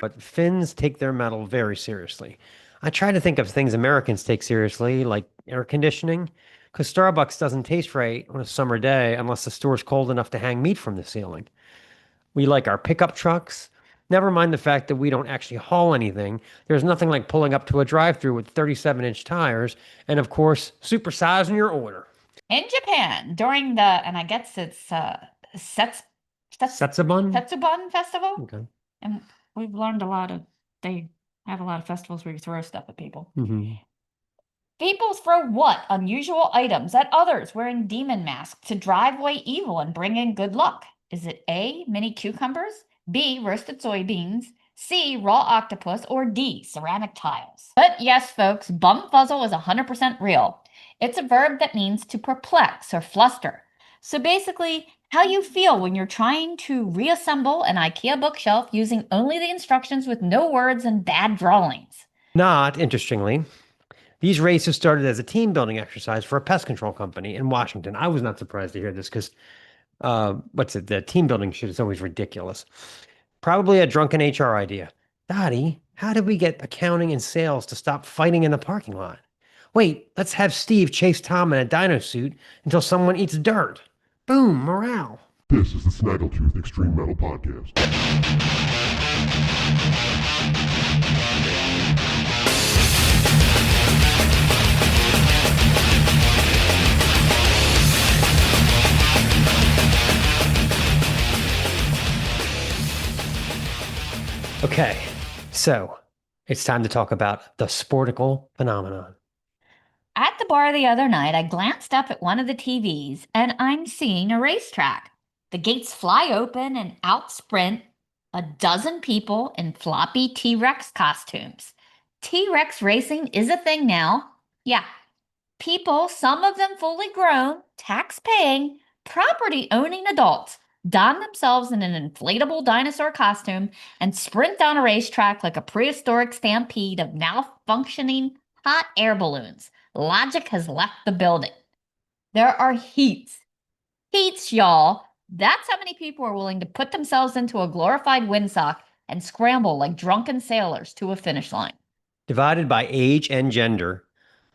But Finns take their metal very seriously. I try to think of things Americans take seriously, like air conditioning, because Starbucks doesn't taste right on a summer day unless the store's cold enough to hang meat from the ceiling. We like our pickup trucks. Never mind the fact that we don't actually haul anything. There's nothing like pulling up to a drive-through with 37-inch tires, and of course, supersizing your order. In Japan, during and I guess it's Setsubun? Setsubun Festival. Okay. And we've learned they have a lot of festivals where you throw stuff at people. Mm-hmm. People throw what unusual items at others wearing demon masks to drive away evil and bring in good luck? Is it A, mini cucumbers, B, roasted soybeans, C, raw octopus, or D, ceramic tiles? But yes, folks, bumfuzzle is 100% real. It's a verb that means to perplex or fluster. So basically, how you feel when you're trying to reassemble an IKEA bookshelf using only the instructions with no words and bad drawings. Not interestingly. These races started as a team building exercise for a pest control company in Washington. I was not surprised to hear this because, the team building shit is always ridiculous. Probably a drunken HR idea. Dottie, how did we get accounting and sales to stop fighting in the parking lot? Wait, let's have Steve chase Tom in a dino suit until someone eats dirt. Boom, morale. This is the Snaggletooth Extreme Metal Podcast. Okay, so it's time to talk about the Sportacle phenomenon. At the bar the other night, I glanced up at one of the TVs and I'm seeing a racetrack. The gates fly open and out sprint a dozen people in floppy T-Rex costumes. T-Rex racing is a thing now. Yeah. People, some of them fully grown, tax-paying, property-owning adults, don themselves in an inflatable dinosaur costume and sprint down a racetrack like a prehistoric stampede of malfunctioning hot air balloons. Logic has left the building. There are heats. Heats, y'all. That's how many people are willing to put themselves into a glorified windsock and scramble like drunken sailors to a finish line. Divided by age and gender,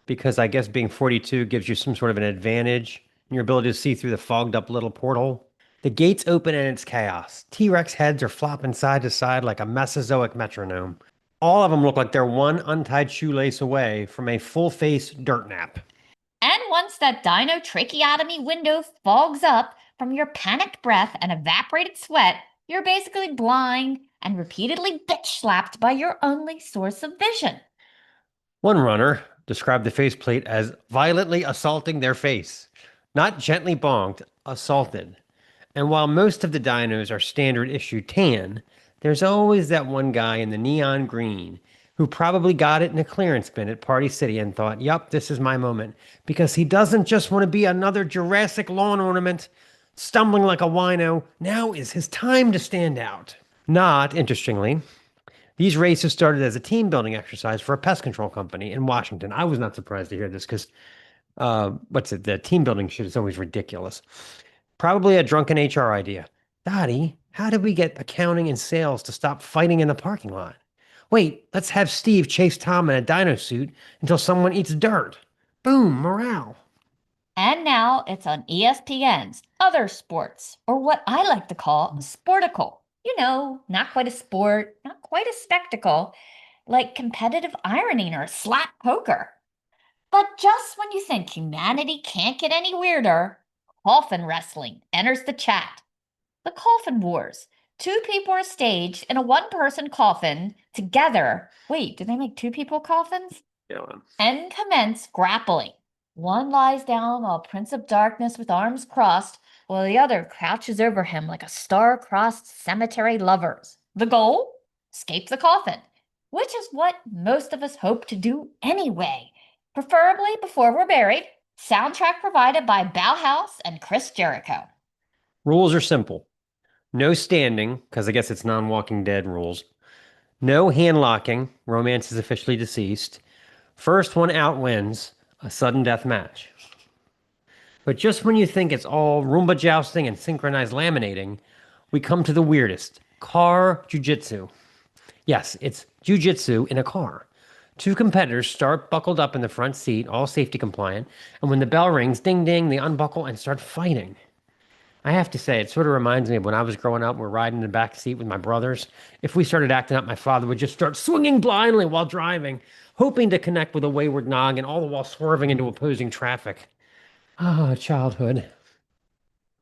because I guess being 42 gives you some sort of an advantage in your ability to see through the fogged up little porthole. The gates open and it's chaos. T-Rex heads are flopping side to side like a Mesozoic metronome. All of them look like they're one untied shoelace away from a full-face dirt nap. And once that dino tracheotomy window fogs up from your panicked breath and evaporated sweat, you're basically blind and repeatedly bitch-slapped by your only source of vision. One runner described the faceplate as violently assaulting their face. Not gently bonked, assaulted. And while most of the dinos are standard issue tan, there's always that one guy in the neon green who probably got it in a clearance bin at Party City and thought, yup, this is my moment. Because he doesn't just want to be another Jurassic lawn ornament, stumbling like a wino. Now is his time to stand out. Not interestingly, these races started as a team building exercise for a pest control company in Washington. I was not surprised to hear this because, the team building shit is always ridiculous. Probably a drunken HR idea. Dottie, how did we get accounting and sales to stop fighting in the parking lot? Wait, let's have Steve chase Tom in a dino suit until someone eats dirt. Boom, morale. And now it's on ESPN's Other Sports, or what I like to call Sportacle. You know, not quite a sport, not quite a spectacle, like competitive ironing or slap poker. But just when you think humanity can't get any weirder, coffin wrestling enters the chat. The Coffin Wars. Two people are staged in a one-person coffin together. Wait, do they make two people coffins? Yeah. And commence grappling. One lies down while Prince of Darkness with arms crossed, while the other crouches over him like a star-crossed cemetery lovers. The goal? Escape the coffin, which is what most of us hope to do anyway, preferably before we're buried. Soundtrack provided by Bauhaus and Chris Jericho. Rules are simple. No standing, because I guess it's non-Walking Dead rules. No hand locking. Romance is officially deceased. First one out wins. A sudden death match. But just when you think it's all Roomba jousting and synchronized laminating, we come to the weirdest. Car Jitsu. Yes, it's jujitsu in a car. Two competitors start buckled up in the front seat, all safety compliant, and when the bell rings, ding ding, they unbuckle and start fighting. I have to say, it sort of reminds me of when I was growing up, we're riding in the back seat with my brothers. If we started acting up, my father would just start swinging blindly while driving, hoping to connect with a wayward noggin, all the while swerving into opposing traffic. Ah, childhood.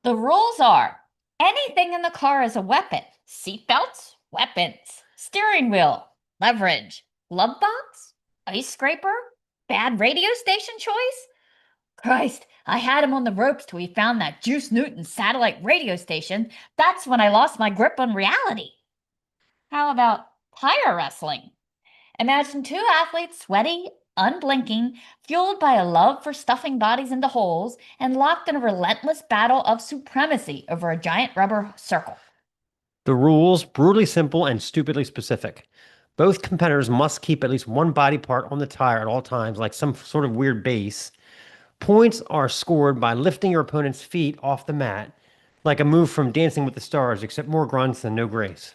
The rules are anything in the car is a weapon. Seatbelts, weapons. Steering wheel, leverage. Glove box, ice scraper, bad radio station choice. Christ, I had him on the ropes till he found that Juice Newton satellite radio station. That's when I lost my grip on reality. How about tire wrestling? Imagine two athletes, sweaty, unblinking, fueled by a love for stuffing bodies into holes, and locked in a relentless battle of supremacy over a giant rubber circle. The rules, brutally simple and stupidly specific. Both competitors must keep at least one body part on the tire at all times, like some sort of weird base. Points are scored by lifting your opponent's feet off the mat, like a move from Dancing with the Stars, except more grunts and no grace.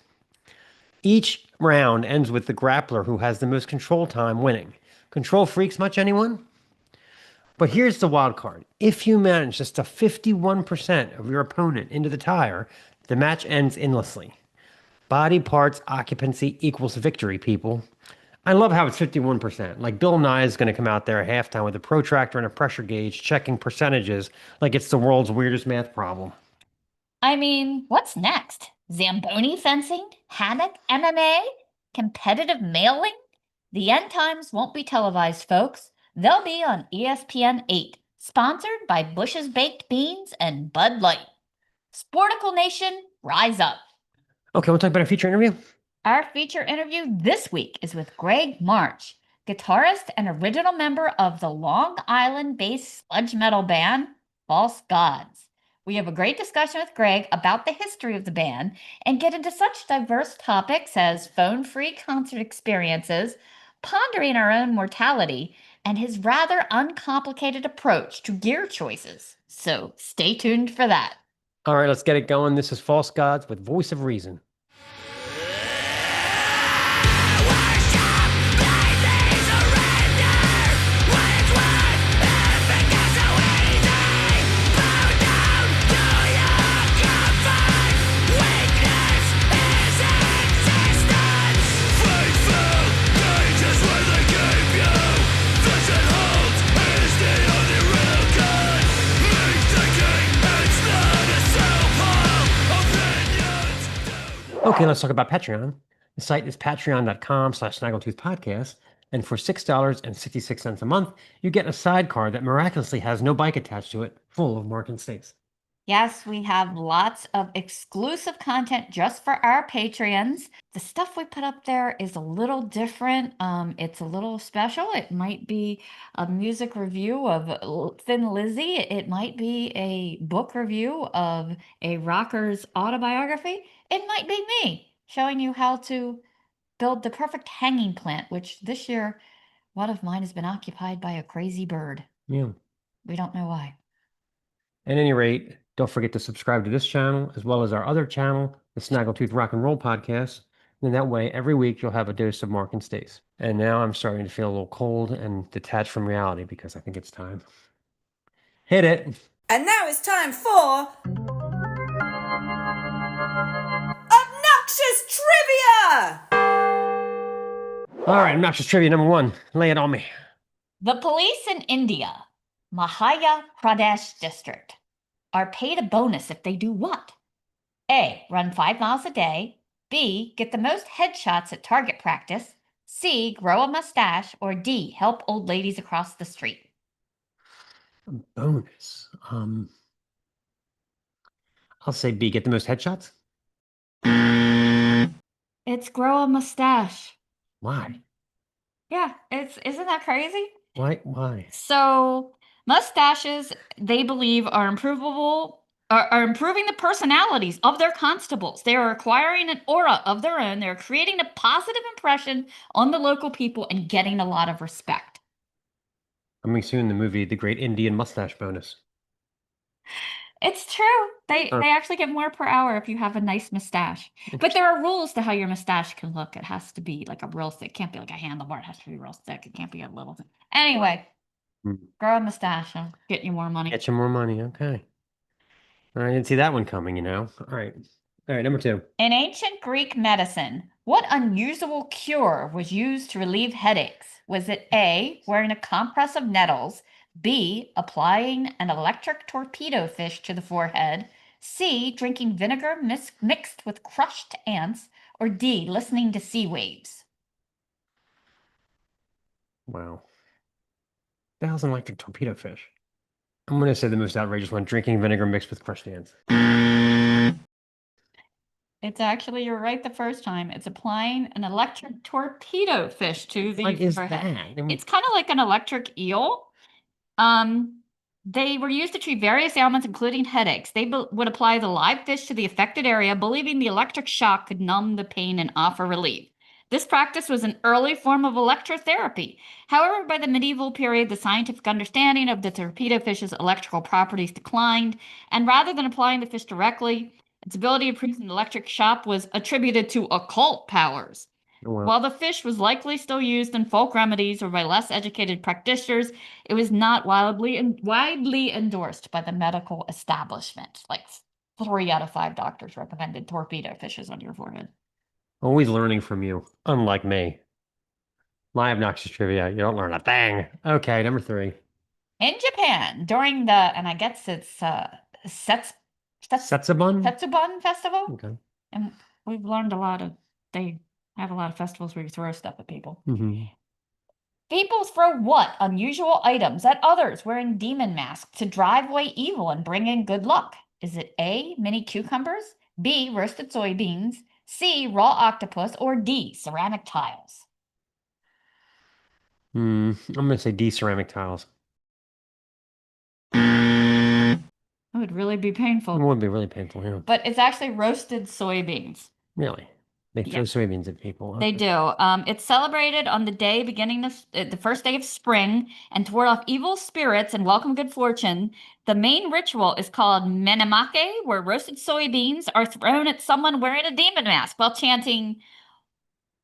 Each round ends with the grappler who has the most control time winning. Control freaks much, anyone? But here's the wild card. If you manage to stuff 51% of your opponent into the tire, the match ends endlessly. Body parts occupancy equals victory, people. I love how it's 51%. Like Bill Nye is going to come out there at halftime with a protractor and a pressure gauge checking percentages like it's the world's weirdest math problem. I mean, what's next? Zamboni fencing? Hammock MMA? Competitive mailing? The end times won't be televised, folks. They'll be on ESPN 8, sponsored by Bush's Baked Beans and Bud Light. Sportacle Nation, rise up. Okay, we'll talk about our feature interview. Our feature interview this week is with Greg March, guitarist and original member of the Long Island-based sludge metal band, False Gods. We have a great discussion with Greg about the history of the band and get into such diverse topics as phone-free concert experiences, pondering our own mortality, and his rather uncomplicated approach to gear choices. So stay tuned for that. All right, let's get it going. This is False Gods with Voice of Reason. Okay, let's talk about Patreon. The site is patreon.com/snaggletoothpodcast. And for $6.66 a month, you get a sidecar that miraculously has no bike attached to it, full of Mark and Stace. Yes, we have lots of exclusive content just for our Patreons. The stuff we put up there is a little different. It's a little special. It might be a music review of Thin Lizzy. It might be a book review of a rocker's autobiography. It might be me showing you how to build the perfect hanging plant, which this year, one of mine has been occupied by a crazy bird. Yeah. We don't know why. At any rate, don't forget to subscribe to this channel, as well as our other channel, the Snaggletooth Rock and Roll Podcast. And that way, every week, you'll have a dose of Mark and Stace. And now I'm starting to feel a little cold and detached from reality because I think it's time. Hit it! And now it's time for Obnoxious Trivia! All right, Obnoxious Trivia number 1. Lay it on me. The police in India, Madhya Pradesh district, are paid a bonus if they do what? A. Run 5 miles a day. B. Get the most headshots at target practice. C. Grow a mustache. Or D. Help old ladies across the street. Bonus. I'll say B. Get the most headshots. It's grow a mustache. Why? Yeah, isn't that crazy? Why? So mustaches, they believe, are improvable, are improving the personalities of their constables. They are acquiring an aura of their own. They're creating a positive impression on the local people and getting a lot of respect. Coming soon, the movie The Great Indian Mustache Bonus. It's true. They actually get more per hour if you have a nice mustache. But there are rules to how your mustache can look. It has to be like a real thick. It can't be like a handlebar. It has to be real thick. It can't be a little thing. Anyway, grow a mustache. I'll get you more money. Get you more money. Okay. I didn't see that one coming, you know. All right. All right, number 2. In ancient Greek medicine, what unusual cure was used to relieve headaches? Was it A, wearing a compress of nettles, B, applying an electric torpedo fish to the forehead, C, drinking vinegar mixed with crushed ants, or D, listening to sea waves? Wow. The hell's an electric torpedo fish? I'm going to say the most outrageous one, drinking vinegar mixed with crushed ants. It's actually, you're right the first time. It's applying an electric torpedo fish to the What is forehead. that? It's kind of like an electric eel. They were used to treat various ailments, including headaches. They would apply the live fish to the affected area, believing the electric shock could numb the pain and offer relief. This practice was an early form of electrotherapy. However, by the medieval period, the scientific understanding of the torpedo fish's electrical properties declined, and rather than applying the fish directly, its ability to produce an electric shock was attributed to occult powers. Well, While the fish was likely still used in folk remedies or by less educated practitioners, it was not widely endorsed by the medical establishment. Like 3 out of 5 doctors recommended torpedo fishes on your forehead. always learning from you, unlike me. My obnoxious trivia, you don't learn a thing. Okay, number 3. In Japan, during the, and I guess it's Setsubun? Setsubun Festival, Okay. and we've learned a lot of, they have a lot of festivals where you throw stuff at people. People throw what unusual items at others wearing demon masks to drive away evil and bring in good luck? Is it A, mini cucumbers, B, roasted soybeans, C, raw octopus, or D, ceramic tiles? I'm going to say D, ceramic tiles. It would really be It painful. would be really painful, yeah. But it's actually roasted soybeans. Really? They throw soybeans at people. They do. It's celebrated on the day beginning of the first day of spring, and to ward off evil spirits and welcome good fortune. The main ritual is called menamake, where roasted soybeans are thrown at someone wearing a demon mask while chanting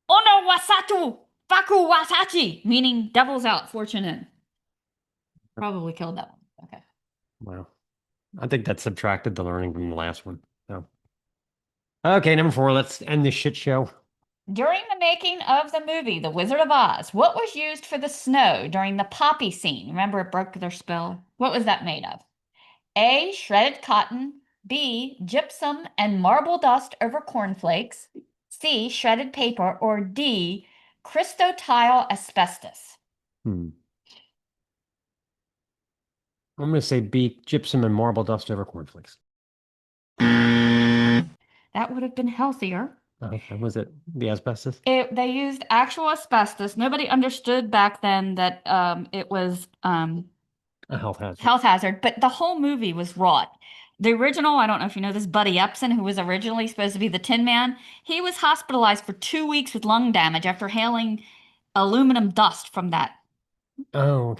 "Ono wasatu faku wasachi," meaning "Devil's out, fortune in." Probably killed that one. Okay. Wow. I think that subtracted the learning from the last one. So. Okay, number 4. Let's end this shit show. During the making of the movie The Wizard of Oz, what was used for the snow during the poppy scene? Remember, it broke their spell. What was that made of? A, shredded cotton, B, gypsum and marble dust over cornflakes, C, shredded paper, or D, crystotile asbestos? I'm going to say B, gypsum and marble dust over cornflakes. That would have been healthier. Okay, was it the asbestos? They used actual asbestos. Nobody understood back then that it was A health hazard. but the whole movie was wrought. The original, I don't know if you know this, Buddy Epson, who was originally supposed to be the Tin Man, he was hospitalized for 2 weeks with lung damage after hailing aluminum dust from that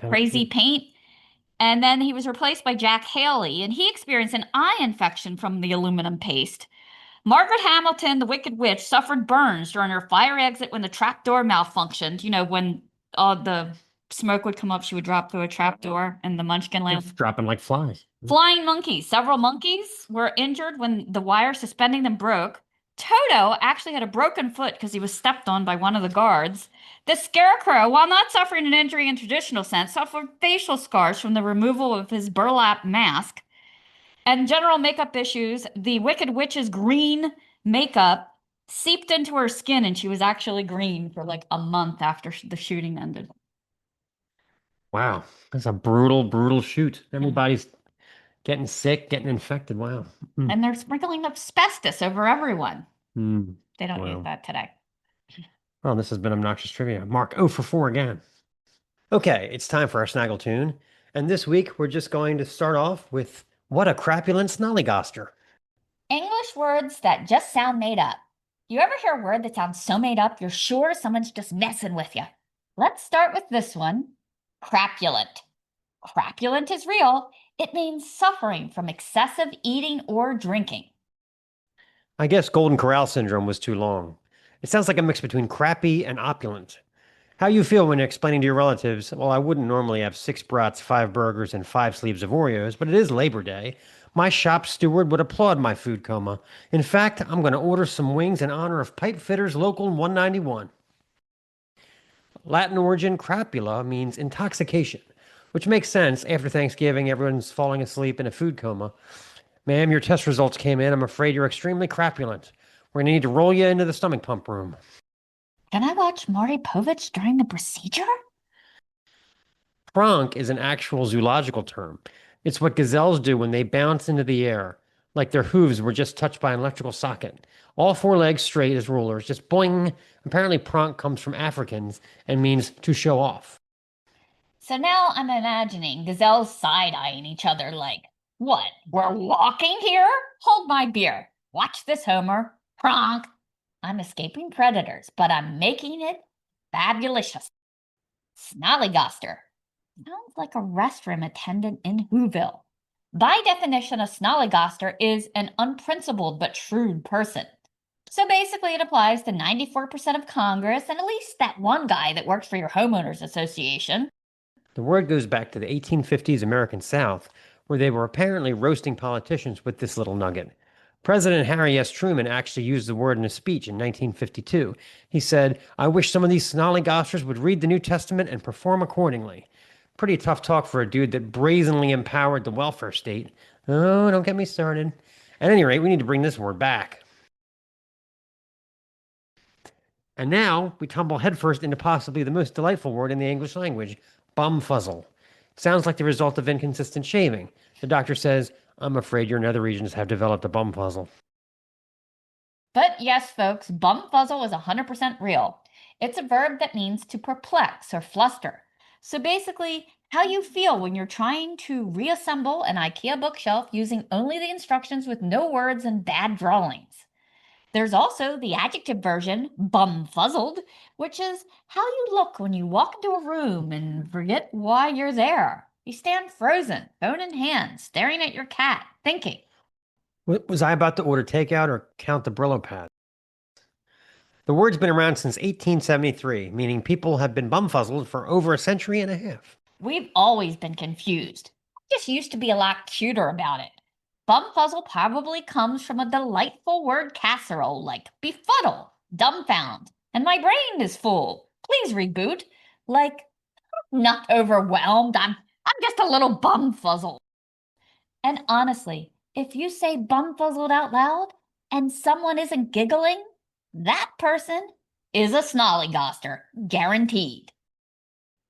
crazy paint. And then he was replaced by Jack Haley, and he experienced an eye infection from the aluminum paste. Margaret Hamilton, the Wicked Witch, suffered burns during her fire exit when the trapdoor malfunctioned. You know, when all the smoke would come up, she would drop through a trapdoor in the Munchkin Land. Dropping like flies. Flying monkeys. Several monkeys were injured when the wire suspending them broke. Toto actually had a broken foot because he was stepped on by one of the guards. The Scarecrow, while not suffering an injury in traditional sense, suffered facial scars from the removal of his burlap mask. And general makeup issues, the Wicked Witch's green makeup seeped into her skin, and she was actually green for like a month after the shooting ended. Wow, that's a brutal, brutal shoot. Everybody's getting sick, getting infected. Wow. And they're sprinkling asbestos over everyone. They don't use Wow. that today. Well, this has been Obnoxious Trivia. Mark 0 for 4 again. Okay, it's time for our Snaggletoon. And this week, we're just going to start off with what a crapulent Snollygoster. English words that just sound made up. You ever hear a word that sounds so made up, you're sure someone's just messing with you? Let's start with this one. Crapulent. Crapulent is real. It means suffering from excessive eating or drinking. I guess Golden Corral syndrome was too long. It sounds like a mix between crappy and opulent. How you feel when explaining to your relatives, well, I wouldn't normally have 6 brats, 5 burgers, and 5 sleeves of Oreos, but it is Labor Day. My shop steward would applaud my food coma. In fact, I'm going to order some wings in honor of Pipe Fitters Local 191. Latin origin crapula means intoxication, which makes sense. After Thanksgiving, everyone's falling asleep in a food coma. Ma'am, your test results came in. I'm afraid you're extremely crapulent. We're going to need to roll you into the stomach pump room. Can I watch Maury Povich during the procedure? Pronk is an actual zoological term. It's what gazelles do when they bounce into the air, like their hooves were just touched by an electrical socket. All 4 legs straight as rulers, just boing. Apparently, pronk comes from Africans and means to show off. So now I'm imagining gazelles side-eyeing each other like, what, we're walking here? Hold my beer. Watch this, Homer. Pronk. I'm escaping predators, but I'm making it fabulicious. Snollygoster. Sounds like a restroom attendant in Whoville. By definition, a Snollygoster is an unprincipled but shrewd person. So basically, it applies to 94% of Congress and at least that one guy that works for your homeowners association. The word goes back to the 1850s American South, where they were apparently roasting politicians with this little nugget. President Harry S. Truman actually used the word in a speech in 1952. He said, "I wish some of these Snollygosters would read the New Testament and perform accordingly." Pretty tough talk for a dude that brazenly empowered the welfare state. Oh, don't get me started. At any rate, we need to bring this word back. And now we tumble headfirst into possibly the most delightful word in the English language, bumfuzzle. Sounds like the result of inconsistent shaving. The doctor says, "I'm afraid your nether regions have developed a bumfuzzle." But yes, folks, bumfuzzle is 100% real. It's a verb that means to perplex or fluster. So basically, how you feel when you're trying to reassemble an IKEA bookshelf using only the instructions with no words and bad drawings. There's also the adjective version, bumfuzzled, which is how you look when you walk into a room and forget why you're there. You stand frozen, phone in hand, staring at your cat, thinking. Was I about to order takeout or count the Brillo pads? The word's been around since 1873, meaning people have been bumfuzzled for over a century and a half. We've always been confused. We just used to be a lot cuter about it. Bumfuzzle probably comes from a delightful word casserole like befuddle, dumbfound, and my brain is full. Please reboot. Like, not overwhelmed. I'm just a little bumfuzzled. And honestly, if you say bumfuzzled out loud and someone isn't giggling, that person is a snollygoster, guaranteed.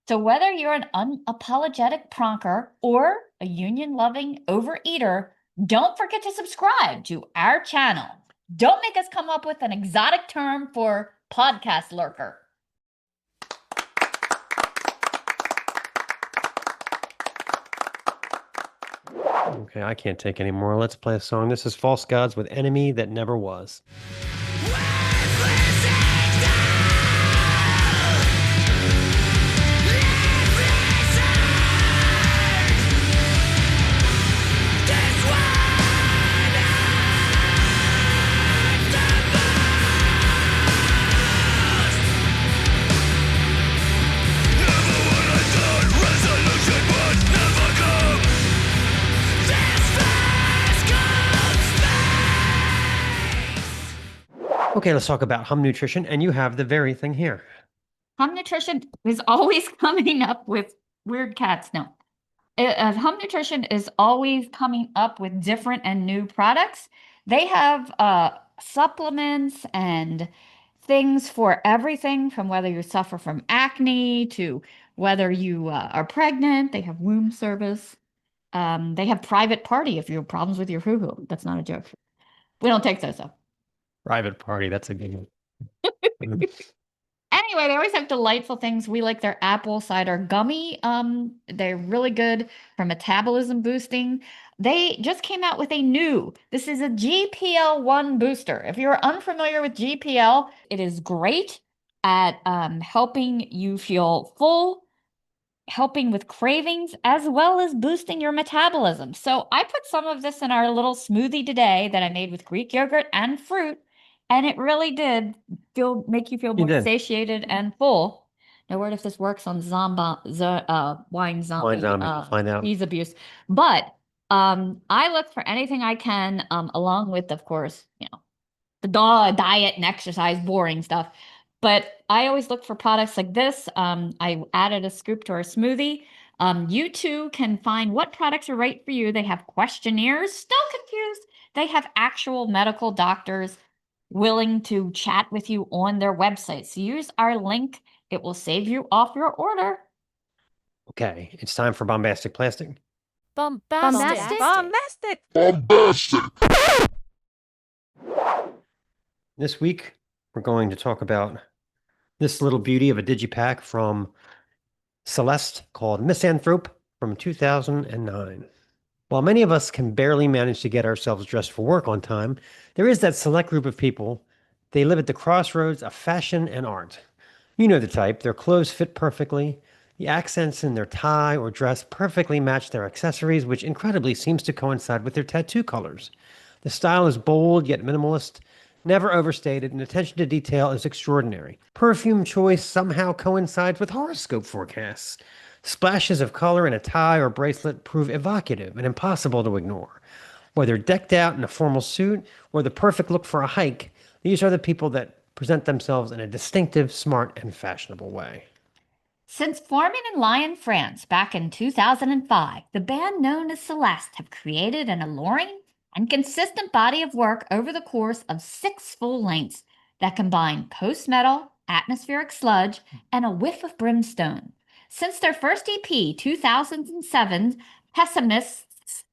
So whether you're an unapologetic pronker or a union-loving overeater, don't forget to subscribe to our channel. Don't make us come up with an exotic term for podcast lurker. Okay, I can't take any more. Let's play a song. This is False Gods with Enemy That Never Was. Okay, let's talk about hum nutrition, and you have the very thing here. Hum Nutrition is always coming up with weird cats. No. Hum Nutrition is always coming up with different and new products. They have supplements and things for everything from whether you suffer from acne to whether you are pregnant. They have womb service. They have private party if you have problems with your hoo-hoo. That's not a joke. We don't take those, though. Private party, that's a good one. Anyway, they always have delightful things. We like their apple cider gummy. They're really good for metabolism boosting. They just came out with this is a GPL-1 booster. If you're unfamiliar with GPL, it is great at helping you feel full, helping with cravings as well as boosting your metabolism. So I put some of this in our little smoothie today that I made with Greek yogurt and fruit, and it really did make you feel more satiated and full. Now, word if this works on wine zombie find out. cheese abuse, but I look for anything I can, along with, of course, the diet and exercise, boring stuff. But I always look for products like this. I added a scoop to our smoothie. You too can find what products are right for you. They have questionnaires. Still confused? They have actual medical doctors willing to chat with you on their website. So use our link. It will save you off your order. Okay, it's time for Bombastic Plastic. Bombastic. This week, we're going to talk about this little beauty of a digipak from Celeste called Misanthrope from 2009. While many of us can barely manage to get ourselves dressed for work on time, there is that select group of people. They live at the crossroads of fashion and art. You know the type. Their clothes fit perfectly. The accents in their tie or dress perfectly match their accessories, which incredibly seems to coincide with their tattoo colors. The style is bold yet minimalist, never overstated, and attention to detail is extraordinary. Perfume choice somehow coincides with horoscope forecasts. Splashes of color in a tie or bracelet prove evocative and impossible to ignore. Whether decked out in a formal suit or the perfect look for a hike, these are the people that present themselves in a distinctive, smart, and fashionable way. Since forming in Lyon, France back in 2005, the band known as Celeste have created an alluring and consistent body of work over the course of 6 full lengths that combine post-metal, atmospheric sludge, and a whiff of brimstone. Since their first EP, 2007's Pessimists,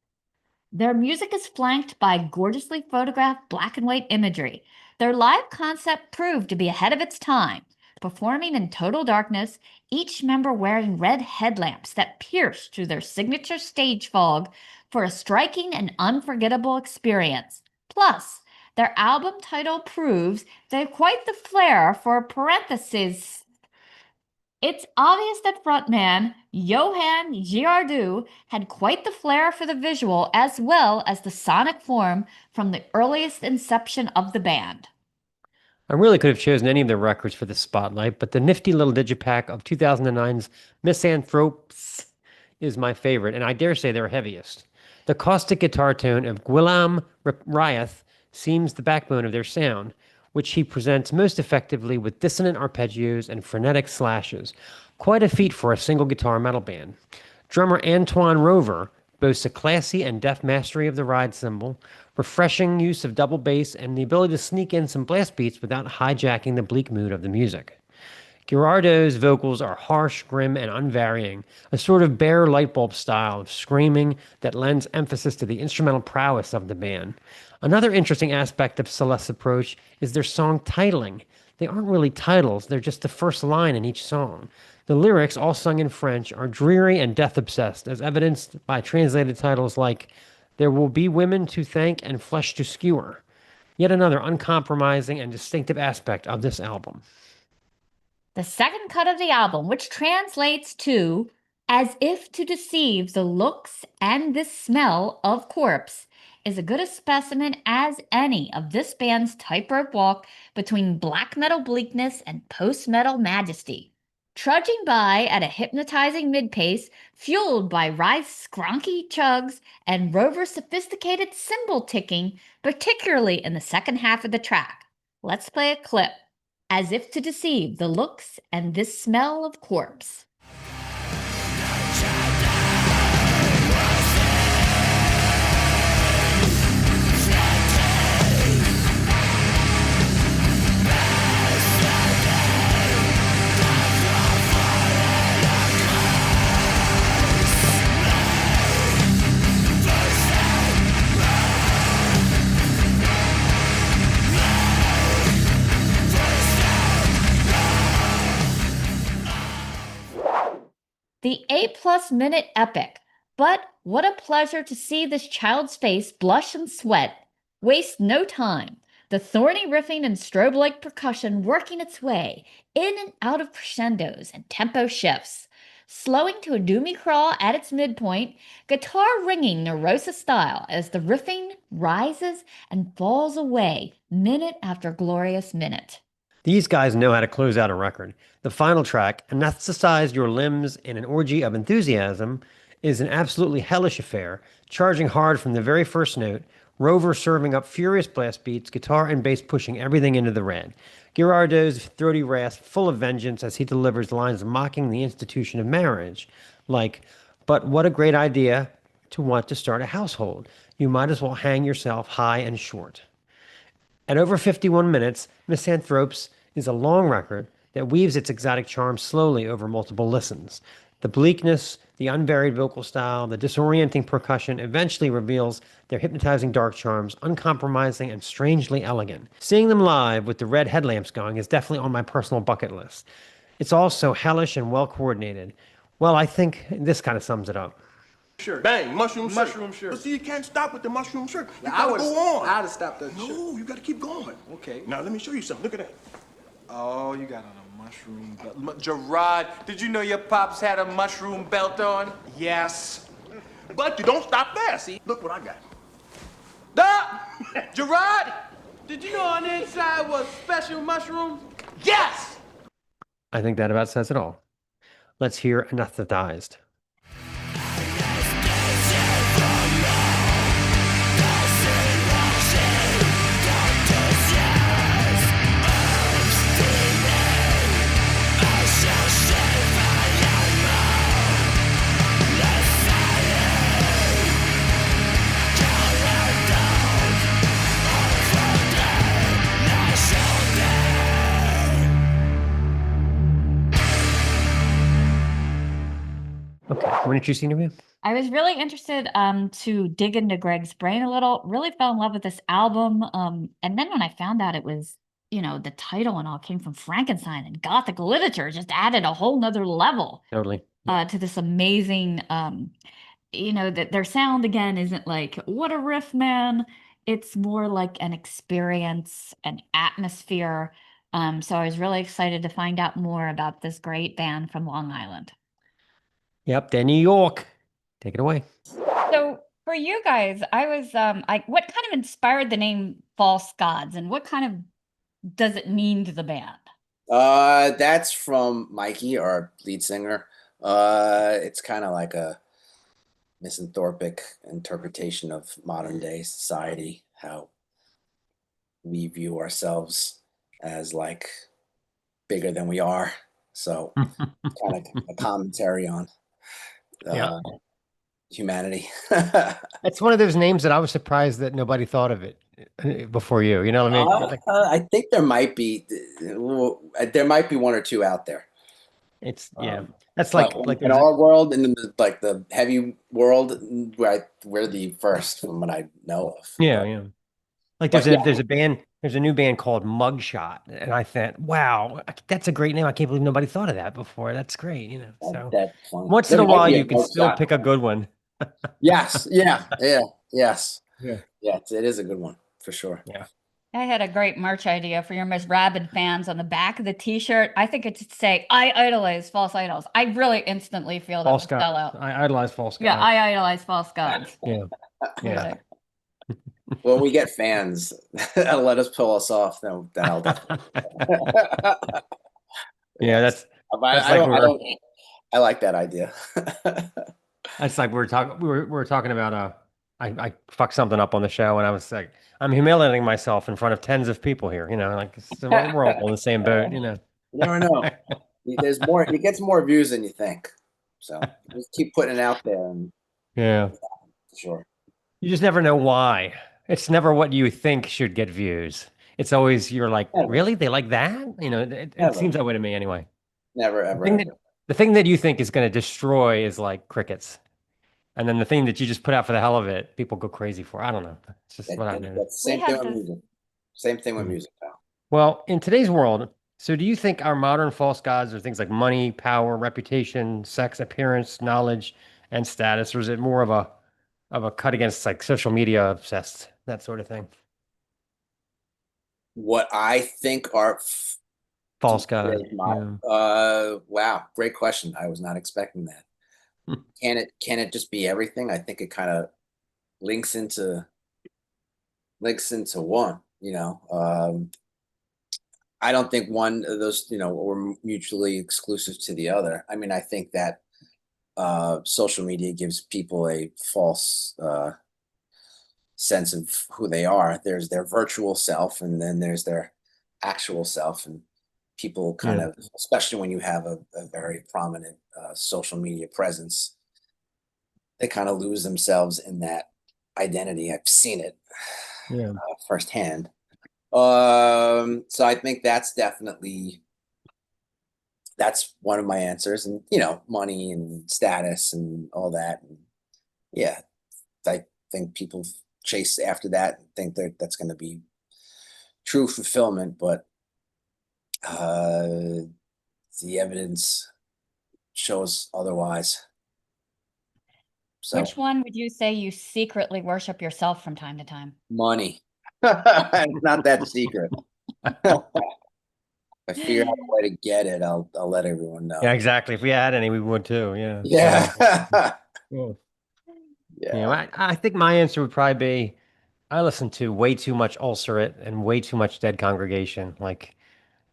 their music is flanked by gorgeously photographed black and white imagery. Their live concept proved to be ahead of its time, performing in total darkness, each member wearing red headlamps that pierce through their signature stage fog for a striking and unforgettable experience. Plus, their album title proves they have quite the flair for parentheses. It's obvious that frontman Johan Girardot had quite the flair for the visual as well as the sonic form from the earliest inception of the band. I really could have chosen any of the records for the spotlight, but the nifty little digipak of 2009's Misanthropes is my favorite, and I dare say their heaviest. The caustic guitar tone of Guillaume Ryath seems the backbone of their sound, which he presents most effectively with dissonant arpeggios and frenetic slashes. Quite a feat for a single guitar metal band. Drummer Antoine Rover boasts a classy and deft mastery of the ride cymbal, refreshing use of double bass, and the ability to sneak in some blast beats without hijacking the bleak mood of the music. Girardot's vocals are harsh, grim, and unvarying, a sort of bare light bulb style of screaming that lends emphasis to the instrumental prowess of the band. Another interesting aspect of Celeste's approach is their song titling. They aren't really titles, they're just the first line in each song. The lyrics, all sung in French, are dreary and death-obsessed, as evidenced by translated titles like There Will Be Women to Thank and Flesh to Skewer. Yet another uncompromising and distinctive aspect of this album. The second cut of the album, which translates to As If to Deceive the Looks and the Smell of Corpse, is as good a specimen as any of this band's tightrope walk between black metal bleakness and post-metal majesty. Trudging by at a hypnotizing mid-pace, fueled by Rice's skronky chugs and Rover's sophisticated cymbal ticking, particularly in the second half of the track. Let's play a clip. As If to Deceive the Looks and This Smell of Corpse. The 8+ minute epic, but what a pleasure to see this child's face blush and sweat. Waste no time. The thorny riffing and strobe-like percussion working its way in and out of crescendos and tempo shifts. slowing to a doomy crawl at its midpoint, guitar ringing Neurosis style as the riffing rises and falls away minute after glorious minute. These guys know how to close out a record. The final track, Anesthetize Your Limbs in an Orgy of Enthusiasm, is an absolutely hellish affair, charging hard from the very first note, Rover serving up furious blast beats, guitar and bass pushing everything into the red. Girardot's throaty rasp full of vengeance as he delivers lines mocking the institution of marriage, like, but what a great idea to want to start a household. You might as well hang yourself high and short. At over 51 minutes, Misanthropes is a long record that weaves its exotic charm slowly over multiple listens. The bleakness, the unvaried vocal style, the disorienting percussion eventually reveals their hypnotizing dark charms, uncompromising and strangely elegant. Seeing them live with the red headlamps going is definitely on my personal bucket list. It's also hellish and well coordinated. Well, I think this kind of sums it up. Shirt. Bang, mushroom shirt. But see, you can't stop with the mushroom shirt. You gotta go on. I'd have stopped that shirt. No, you gotta keep going. Okay. Now let me show you something. Look at that. Oh, you got on a mushroom belt. Gerard, did you know your pops had a mushroom belt on? Yes. But you don't stop there. See, look what I got. Gerard, did you know on the inside was special mushrooms? Yes! I think that about says it all. Let's hear Anesthetized. Okay, what did you see, Nubia? I was really interested to dig into Greg's brain a little, really fell in love with this album. And then when I found out it was, the title and all came from Frankenstein and Gothic literature, it just added a whole nother level Totally. to this amazing, that their sound again isn't like, what a riff, man. It's more like an experience, an atmosphere. So I was really excited to find out more about this great band from Long Island. Yep, they're New York. Take it away. So for you guys, I was what kind of inspired the name False Gods and what kind of does it mean to the band? That's from Mikey, our lead singer. It's kind of like a misanthropic interpretation of modern day society, how we view ourselves as like bigger than we are. So kind of a commentary on humanity. It's one of those names that I was surprised that nobody thought of it before you. You know what I mean? I think there might be one or two out there. It's that's like in our world, in the heavy world, we're the first from what I know of. Yeah. Like there's a new band called Mugshot, and I thought, wow, that's a great name. I can't believe nobody thought of that before. That's great, So that's funny. Once in a while, you can still pick a good one. Yes, yes, Yeah, it is a good one for sure. Yeah. I had a great merch idea for your most rabid fans on the back of the t-shirt. I think it should say, I idolize false idols. I really instantly feel that False will sell out. I idolize false gods. Yeah, I idolize false gods. Yeah. When we get fans that'll let us pull us off, then I'll definitely. Yeah, that's I like that idea. That's like we were talking about I fucked something up on the show, and I was like, I'm humiliating myself in front of tens of people here, like we're all in the same boat, You never know. There's more. It gets more views than you think. So just keep putting it out there, and yeah, sure. You just never know why. It's never what you think should get views. It's always you're like, really? They like that? It seems that way to me anyway. Never ever. The thing that you think is going to destroy is like crickets. And then the thing that you just put out for the hell of it, people go crazy for. I don't know. It's just what I know. Same thing with music. Same thing with music now. Well, in today's world, so do you think our modern false gods are things like money, power, reputation, sex, appearance, knowledge, and status, or is it more of a cut against like social media obsessed, that sort of thing? What I think are false god. today's model? Wow, great question. I was not expecting that. Can it just be everything? I think it kind of links into one, you know. I don't think one of those, you know, were mutually exclusive to the other. I mean, I think that social media gives people a false sense of who they are. There's their virtual self, and then there's their actual self. And people kind of, especially when you have a very prominent social media presence, they kind of lose themselves in that identity. I've seen it firsthand. So I think that's one of my answers. And, you know, money and status and all that. And yeah, I think people chase after that and think that that's going to be true fulfillment, but the evidence shows otherwise. So, Which one would you say you secretly worship yourself from time to time? money. It's not that secret. If I figure out a way to get it, I'll let everyone know. Yeah, exactly. If we had any, we would too. Yeah. Yeah. You Yeah. know, I think my answer would probably be I listen to way too much ulcerate and way too much dead congregation. Like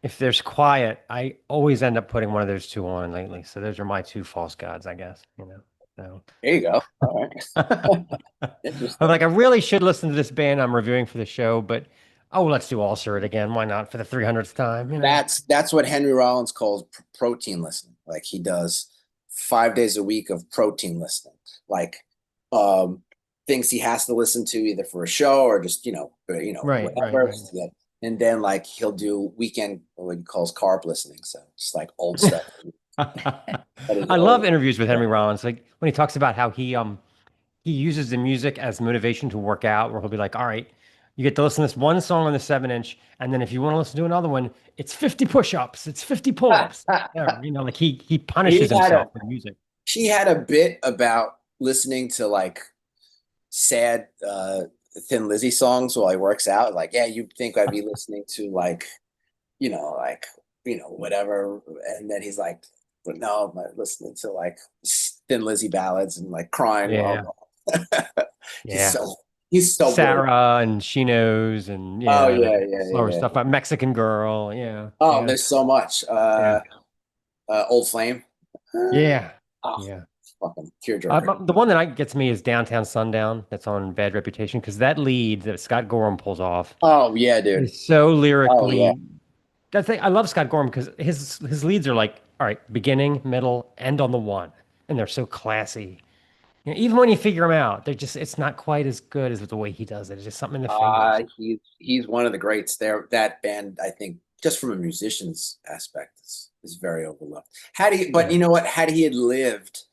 if there's quiet, I always end up putting one of those two on lately. So those are my two false gods, I guess. You know. So There you go. All right. I'm like, I really should listen to this band I'm reviewing for the show, but let's do ulcerate again. Why not for the 300th time? You know? That's what Henry Rollins calls protein listening. Like he does 5 days a week of protein listening. Like things he has to listen to either for a show or just Right. whatever. Yeah. And then like he'll do weekend what he calls carb listening. So just like old stuff. I love interviews with Henry Rollins. Like when he talks about how he uses the music as motivation to work out, where he'll be like, all right, you get to listen to this one song on the 7-inch, and then if you want to listen to another one, it's 50 push-ups, it's 50 pull-ups. You know, like he punishes himself with music. He had a bit about listening to like sad Thin Lizzy songs while he works out. Like, yeah, you'd think I'd be listening to like whatever. And then he's like, but no, I'm listening to like Thin Lizzy ballads and like crying. Yeah. Yeah. He's so Sarah and She Knows and slower stuff about Mexican Girl. Yeah. Oh, there's so much. Old Flame. Yeah. Oh, yeah. Fucking tearjerker. The one that gets me is Downtown Sundown. That's on Bad Reputation because that lead that Scott Gorham pulls off. Oh yeah, dude. Is so lyrically. Oh, yeah. I love Scott Gorham because his leads are like, all right, beginning, middle, end on the one, and they're so classy. You know, even when you figure them out, it's not quite as good as the way he does it. It's just something in the fingers. He's one of the greats there. That band, I think, just from a musician's aspect, is very overlooked. But you know what? Had he had lived,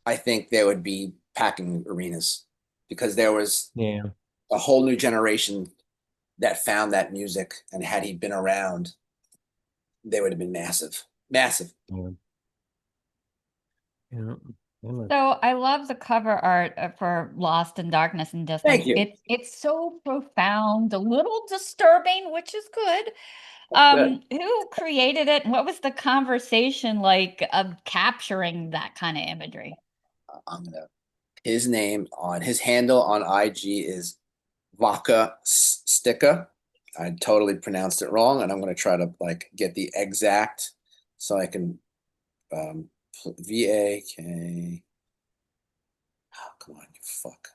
I think they would be packing arenas because there was a whole new generation that found that music, and had he been around, they would have been massive. So I love the cover art for Lost in Darkness and Distance. Thank you. It's so profound, a little disturbing, which is good. Who created it? And what was the conversation like of capturing that kind of imagery? His name on his handle on IG is Vodka Sticka. I totally pronounced it wrong, and I'm going to try to like get the exact so I can VAK. Oh, come on, you fuck.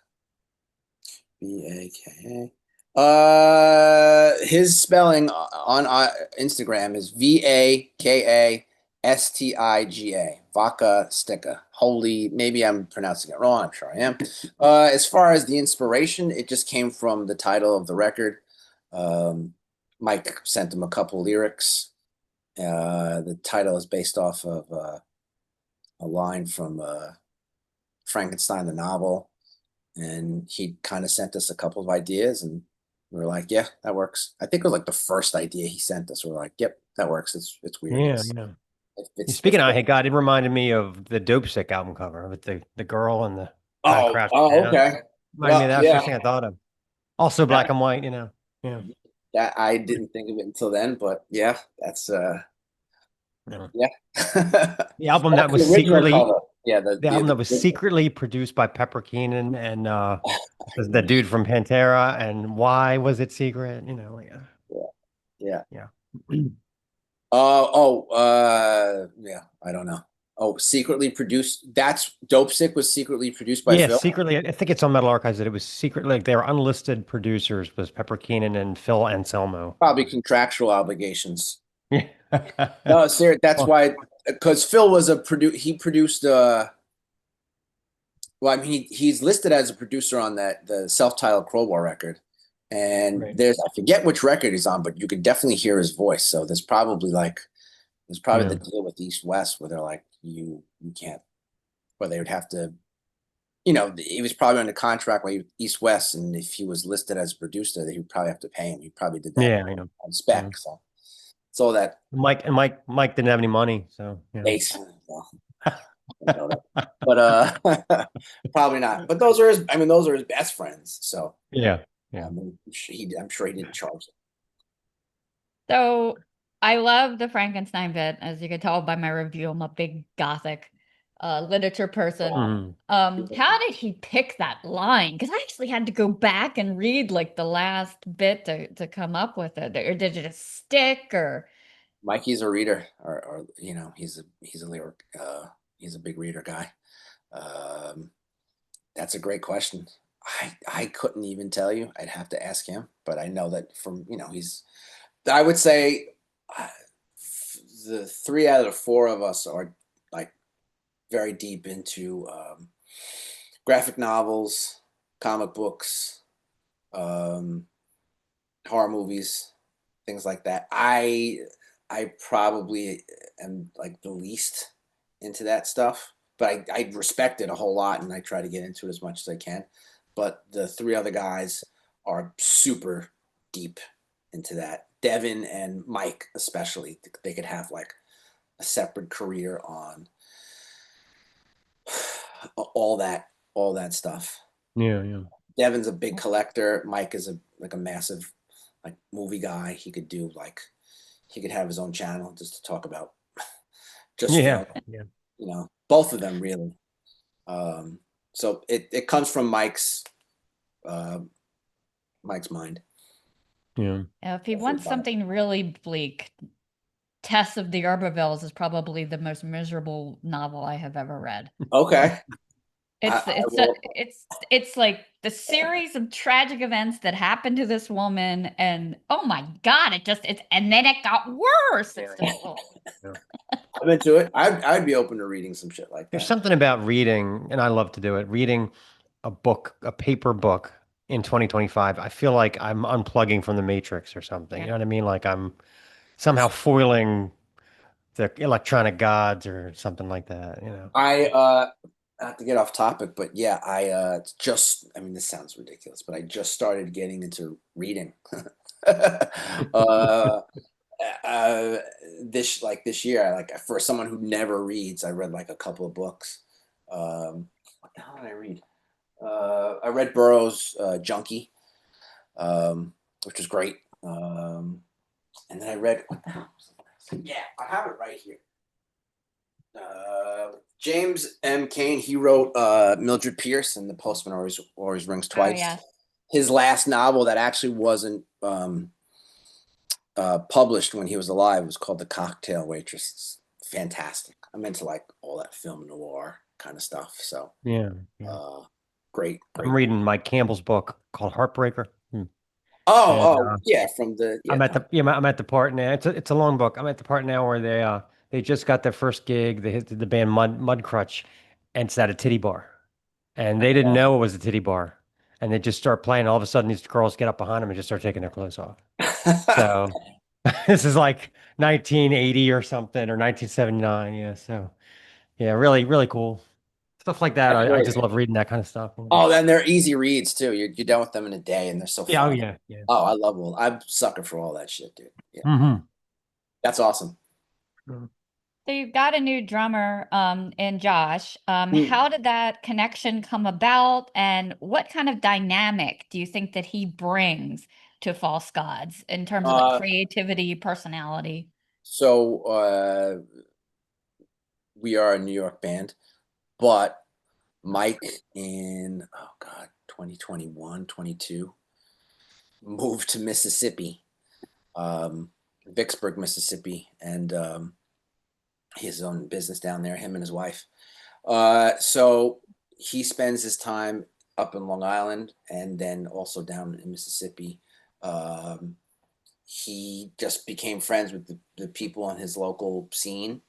VAKA. His spelling on Instagram is VAKASTIGA. Vodka Sticka. Holy, maybe I'm pronouncing it wrong. I'm sure I am. As far as the inspiration, it just came from the title of the record. Mike sent him a couple lyrics. The title is based off of a line from Frankenstein the novel, and he kind of sent us a couple of ideas, and we were like, yeah, that works. I think it was like the first idea he sent us. We're like, yep, that works. It's weird. Speaking of Hey God, it reminded me of the Dope Sick album cover with the girl and the crouch. Okay. Reminded me of that. First thing I thought of. Also black and white, you know. Yeah. That I didn't think of it until then, but yeah, that's Yeah. Yeah. The album that That's was the original secretly cover. Yeah, the album that was original. secretly produced by Pepper Keenan and the dude from Pantera. And why was it secret? Yeah. Yeah. Yeah, I don't know. Oh, secretly produced. That's Dope Sick was secretly produced by Yeah, Phil. secretly. I think it's on Metal Archives that it was secretly like they were unlisted producers was Pepper Keenan and Phil Anselmo. Probably contractual obligations. Yeah. No, serious. That's Well, why, because Phil was he produced. Well, I mean, he's listed as a producer on the self-titled Crowbar record, and right. I forget which record he's on, but you can definitely hear his voice. So there's probably Yeah. the deal with East West where they're like you can't, where they would have to. He was probably under contract with East West, and if he was listed as a producer, they would probably have to pay him. He probably did that Yeah, on spec. Yeah. So it's all that Mike didn't have any money, so base. But probably not. But those are his best friends. So yeah. I'm sure he didn't charge them. So I love the Frankenstein bit. As you can tell by my review, I'm a big gothic literature person. Mhm. How did he pick that line? Because I actually had to go back and read like the last bit to come up with it. Or did it just stick? Or Mikey's a reader, or he's a lyric. He's a big reader guy. That's a great question. I couldn't even tell you. I'd have to ask him. But I know that I would say the 3 out of the 4 of us are like very deep into graphic novels, comic books, horror movies, things like that. I probably am like the least into that stuff, but I respect it a whole lot, and I try to get into it as much as I can. But the 3 other guys are super deep into that. Devin and Mike, especially, they could have like a separate career on all that stuff. Yeah. Devin's a big collector. Mike is a massive like movie guy. He could have his own channel just to talk about just Yeah. both of them really. So it comes from Mike's mind. Yeah. if he wants something really bleak, Tess of the Arborville's is probably the most miserable novel I have ever read. Okay. It's like the series of tragic events that happened to this woman, and oh my god, and then it got worse. It's just, I'm into it. I'd be open to reading some shit like that. There's something about reading, and I love to do it. Reading a paper book in 2025. I feel like I'm unplugging from the Matrix or something. You know what I mean? Like I'm somehow foiling the electronic gods or something like that. I not to get off topic, but yeah, this sounds ridiculous, but I just started getting into reading. This year, for someone who never reads, I read like a couple of books. What the hell did I read? I read Burroughs' Junkie, which was great. And then I read, what the hell was the last? Yeah, I have it right here. James M. Cain, he wrote Mildred Pierce and The Postman Always Rings Twice. Oh, yeah. His last novel that actually wasn't published when he was alive was called The Cocktail Waitress. It's fantastic. I'm into like all that film noir kind of stuff. So Yeah. great. I'm reading Mike Campbell's book called Heartbreaker. Yeah, from the. Yeah, I'm at the part now. It's a long book. I'm at the part now where they just got their first gig. They hit the band Mudcrutch, and it's at a titty bar, and they didn't know it was a titty bar, and they just start playing. All of a sudden, these girls get up behind them and just start taking their clothes off. So this is like 1980 or something, or 1979. Yeah. So yeah, really, really cool stuff like that. I just love reading that kind of stuff. Oh, then they're easy reads too. You're done with them in a day, and they're so fun. Yeah. Oh yeah. Yeah. Oh, I love them. I'm a sucker for all that shit, dude. Yeah, Mm-hmm. that's awesome. So you've got a new drummer in Josh. How did that connection come about, and what kind of dynamic do you think that he brings to False Gods in terms of like creativity, personality? So we are a New York band, but Mike in 2021, 22 moved to Mississippi, Vicksburg, Mississippi, and he has his own business down there, him and his wife. So he spends his time up in Long Island and then also down in Mississippi. He just became friends with the people on his local scene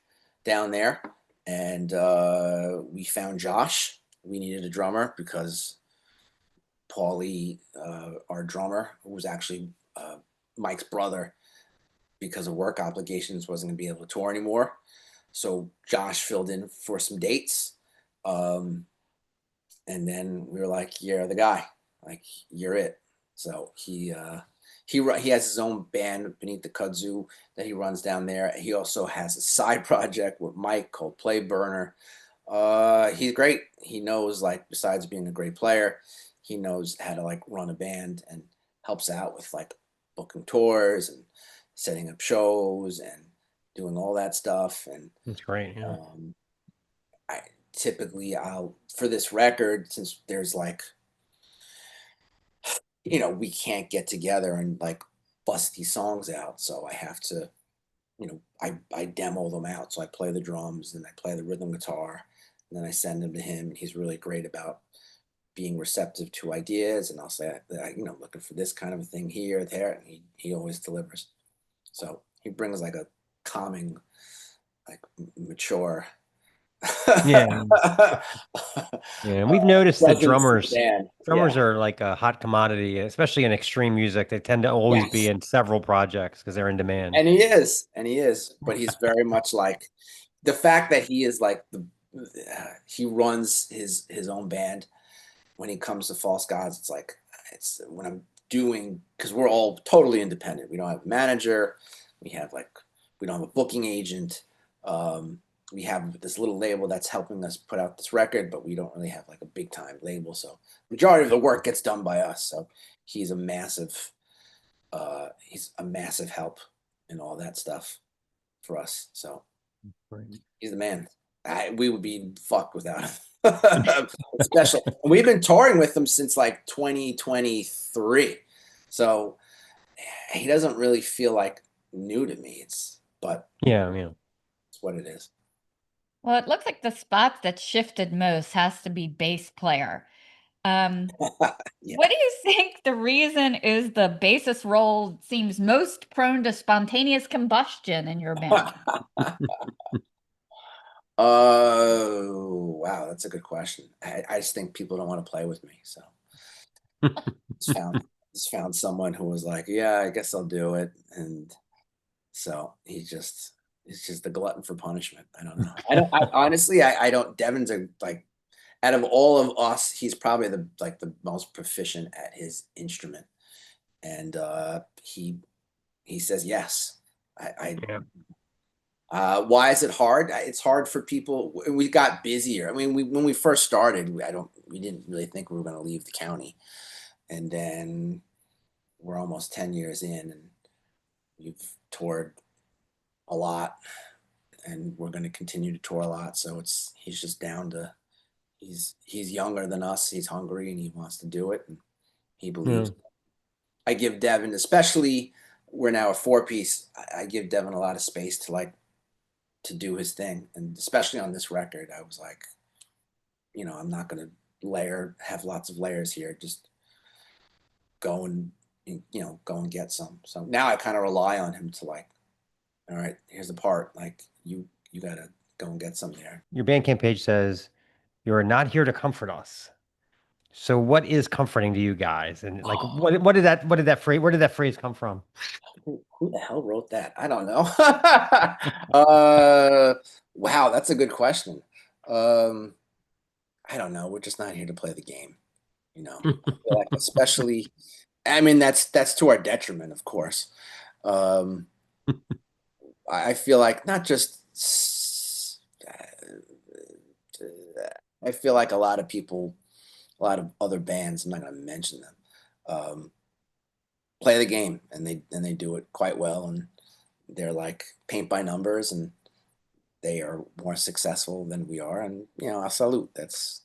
down there. And we found Josh. We needed a drummer because Paulie, our drummer, who was actually Mike's brother, because of work obligations, wasn't going to be able to tour anymore. So Josh filled in for some dates. And then we were like, you're the guy. Like, you're it. So he has his own band, Beneath the Kudzu, that he runs down there. He also has a side project with Mike called Play Burner. He's great. He knows, like, besides being a great player, he knows how to, like, run a band and helps out with, like, booking tours and setting up shows and doing all that stuff. And That's great. Yeah. I typically, for this record, since there's like, we can't get together and like bust these songs out, so I have to, I demo them out. So I play the drums and I play the rhythm guitar, and then I send them to him, and he's really great about being receptive to ideas. And I'll say, looking for this kind of a thing here, there, and he always delivers. So he brings like a calming, like mature. Yeah. Yeah, and we've noticed that drummers Yeah. are like a hot commodity, especially in extreme music. They tend to always be Yes. in several projects because they're in demand. And he is, but he's very much like the fact that he is like he runs his own band. When he comes to False Gods, it's when I'm doing, because we're all totally independent. We don't have a manager. We don't have a booking agent. We have this little label that's helping us put out this record, but we don't really have like a big time label. So majority of the work gets done by us. So he's a massive help in all that stuff for us. So he's the man. We would be fucked without him. Especially, we've been touring with him since like 2023. So he doesn't really feel like new to me. But yeah, it's what it is. Well, it looks like the spot that shifted most has to be bass player. Yeah. What do you think the reason is the bassist role seems most prone to spontaneous combustion in your band? Oh, wow, that's a good question. I just think people don't want to play with me. So just found someone who was like, yeah, I guess I'll do it. And so he's just the glutton for punishment. I don't know. Honestly, I don't. Devin's like, out of all of us, he's probably the most proficient at his instrument, and he says yes. Why is it hard? It's hard for people. We got busier. I mean, when we first started, we didn't really think we were going to leave the county, and then we're almost 10 years in, and we've toured a lot, and we're going to continue to tour a lot. So he's just down to. He's younger than us. He's hungry and he wants to do it, and he believes. I give Devin, especially we're now a 4-piece. I give Devin a lot of space to do his thing, and especially on this record, I was like, I'm not going to have lots of layers here. Just go and get some. So now I kind of rely on him to like, all right, here's the part. Like you got to go and get some there. Your Bandcamp page says you are not here to comfort us. So what is comforting to you guys? And like, where did that phrase come from? Who the hell wrote that? I don't know. Wow, that's a good question. I don't know. We're just not here to play the game. I feel like, especially, I mean, that's to our detriment, of course. I feel like not just. I feel like a lot of people, a lot of other bands, I'm not going to mention them, play the game, and they do it quite well, and they're like paint by numbers, and they are more successful than we are, and I salute. That's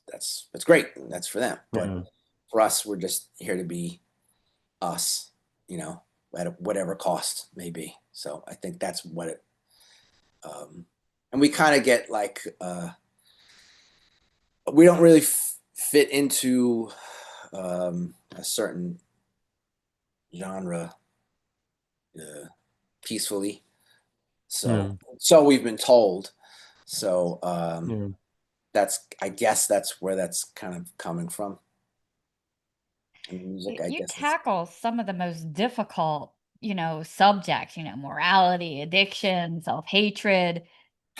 great. That's for them. But for us, we're just here to be us, at whatever cost may be. So I think that's what it. And we kind of get like we don't really fit into a certain genre peacefully. So we've been told. So I guess that's where that's kind of coming from. And music, I You guess. tackle some of the most difficult, subjects, morality, addiction, self-hatred.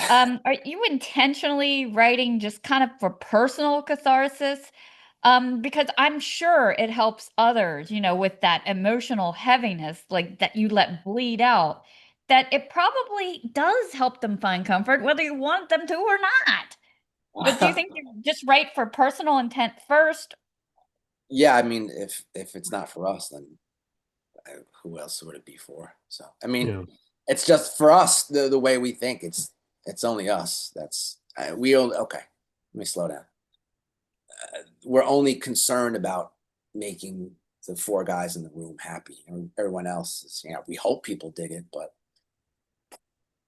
Are you intentionally writing just kind of for personal catharsis? Because I'm sure it helps others, with that emotional heaviness, like that you let bleed out, that it probably does help them find comfort, whether you want them to or not. But do you think you just write for personal intent first? Yeah, I mean, if it's not for us, then who else would it be for? So, I mean, it's just for us, the way we think. It's only us. Okay. Let me slow down. We're only concerned about making the four guys in the room happy, and everyone else is, we hope people dig it, but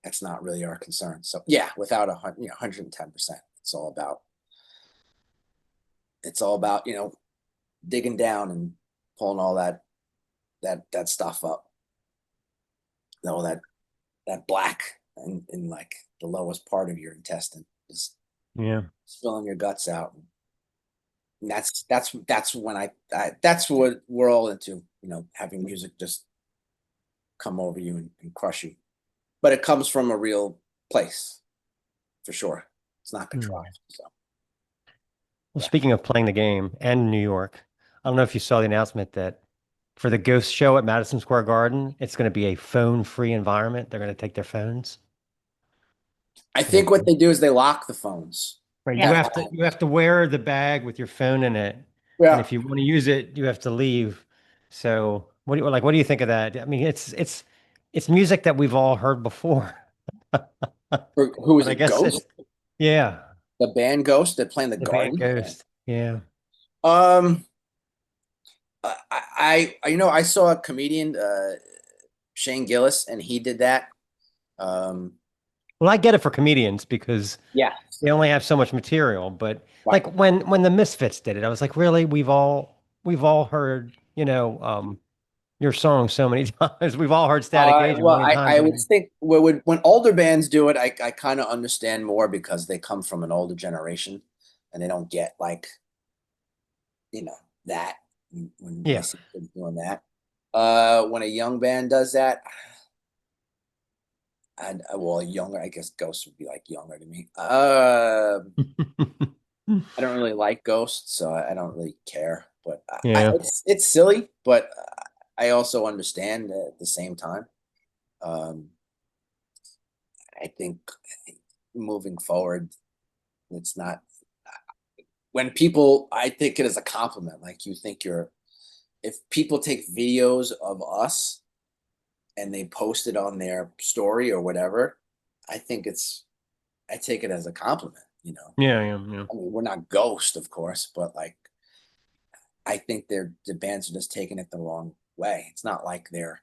that's not really our concern. So yeah, without 110%, it's all about digging down and pulling all that stuff up, all that black in like the lowest part of your intestine, just spilling your guts out. And that's when that's what we're all into, having music just come over you and crush you. But it comes from a real place, for sure. It's not contrived. So. Well, speaking of playing the game and New York, I don't know if you saw the announcement that for the Ghost show at Madison Square Garden, it's going to be a phone-free environment. They're going to take their phones. I think what they do is they lock the phones. Right. You have to wear the bag with your phone in it. Yeah. And if you want to use it, you have to leave. So what do you think of that? I mean, it's music that we've all heard before. Who is I it? guess Ghost? Yeah. The band Ghost that play in the band garden. Ghost. Yeah. I saw a comedian, Shane Gillis, and he did that. Well, I get it for comedians because they only have so much material. But like when the Misfits did it, I was like, really? We've all heard, your song so many times. We've all heard Static Age a million times. I would think when older bands do it, I kind of understand more because they come from an older generation and they don't get like, that when they see kids doing that. When a young band does that, younger, I guess Ghost would be like younger to me. I don't really like Ghost, so I don't really care. But it's silly, but I also understand at the same time. I think moving forward, it's not when people. I think it is a compliment. Like you think if people take videos of us and they post it on their story or whatever, I take it as a compliment, Yeah. I mean, we're not Ghost, of course, but like, I think the bands are just taking it the wrong way. It's not like they're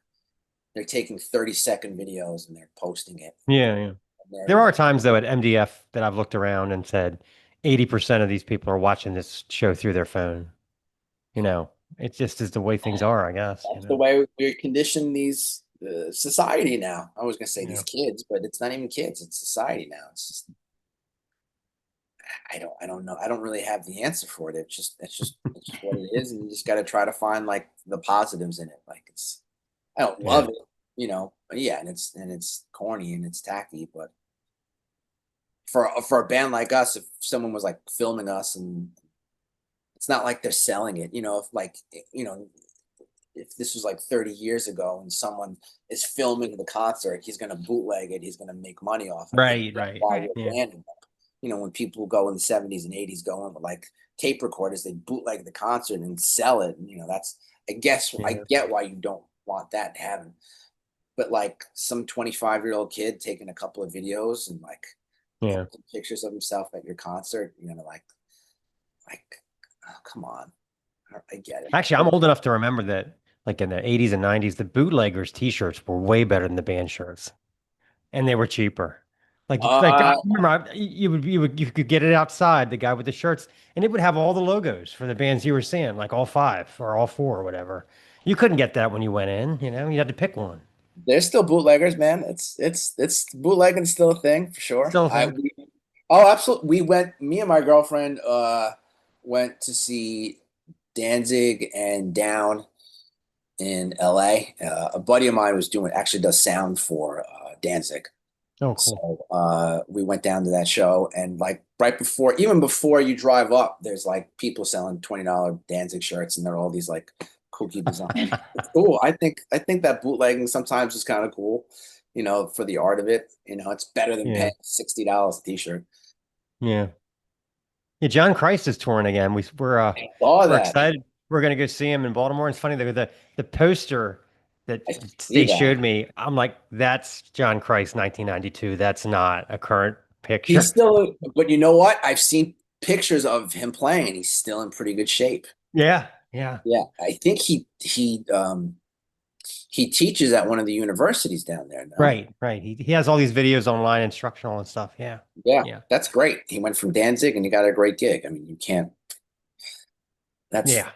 taking 30-second videos and they're posting it. Yeah. There are times though at MDF that I've looked around and said 80% of these people are watching this show through their phone. It just is the way things are, I guess. That's the way we're conditioned these society now. I was gonna say these kids, but it's not even kids; it's society now. It's just I don't know. I don't really have the answer for it. It's just what it is, and you just got to try to find like the positives in it. Like I don't love it, But yeah, and it's corny and it's tacky, but for a band like us, if someone was like filming us, and it's not like they're selling it, if this was like 30 years ago and someone is filming the concert, he's going to bootleg it. He's going to make money off of it. Right. When people go in the 70s and 80s going with like tape recorders, they bootleg the concert and sell it. And, I get why you don't want that to happen. but like some 25-year-old kid taking a couple of videos and like Yeah. pictures of himself at your concert, you're gonna like, oh, come on. I get it. Actually, I'm old enough to remember that, like in the 80s and 90s, the bootleggers T-shirts were way better than the band shirts, and they were cheaper. Like I Uh, remember, you could get it outside, the guy with the shirts, and it would have all the logos for the bands you were seeing, like all five or all four or whatever. You couldn't get that when you went in, you had to pick one. there's still bootleggers, man. It's bootlegging is still a thing for sure. Still a thing. Oh, absolutely. Me and my girlfriend went to see Danzig and Down in LA. A buddy of mine actually does sound for Danzig. Oh, cool. So we went down to that show, and like even before you drive up, there's like people selling $20 Danzig shirts, and they're all these like kooky designs. It's cool. I think that bootlegging sometimes is kind of cool, for the art of it. It's better than Yeah. paying $60 a t-shirt. Yeah. Yeah, John Christ is touring again. We're Saw we're that. excited. We're gonna go see him in Baltimore. It's funny the poster that I see they that. showed me. I'm like, that's John Christ, 1992. That's not a current picture. He's still, but you know what? I've seen pictures of him playing. He's still in pretty good shape. Yeah. Yeah, I think he teaches at one of the universities down there now. Right. He has all these videos online, instructional and stuff. Yeah. Yeah, that's great. He went from Danzig and he got a great gig. I mean, you can't. That's Yeah.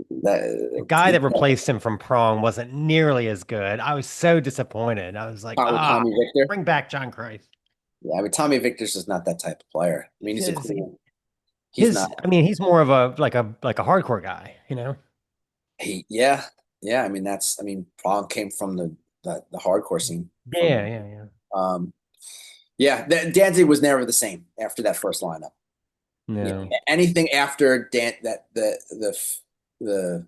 The The guy that replaced him from Prong wasn't nearly as good. I was so disappointed. I was like, Tommy Victor. bring back John Christ. Yeah, I mean, Tommy Victor's just not that type of player. I mean, he's a cool. He's more of a hardcore guy, Yeah. I mean, Prong came from the hardcore scene. Yeah. Danzig was never the same after that first lineup. No. Anything after the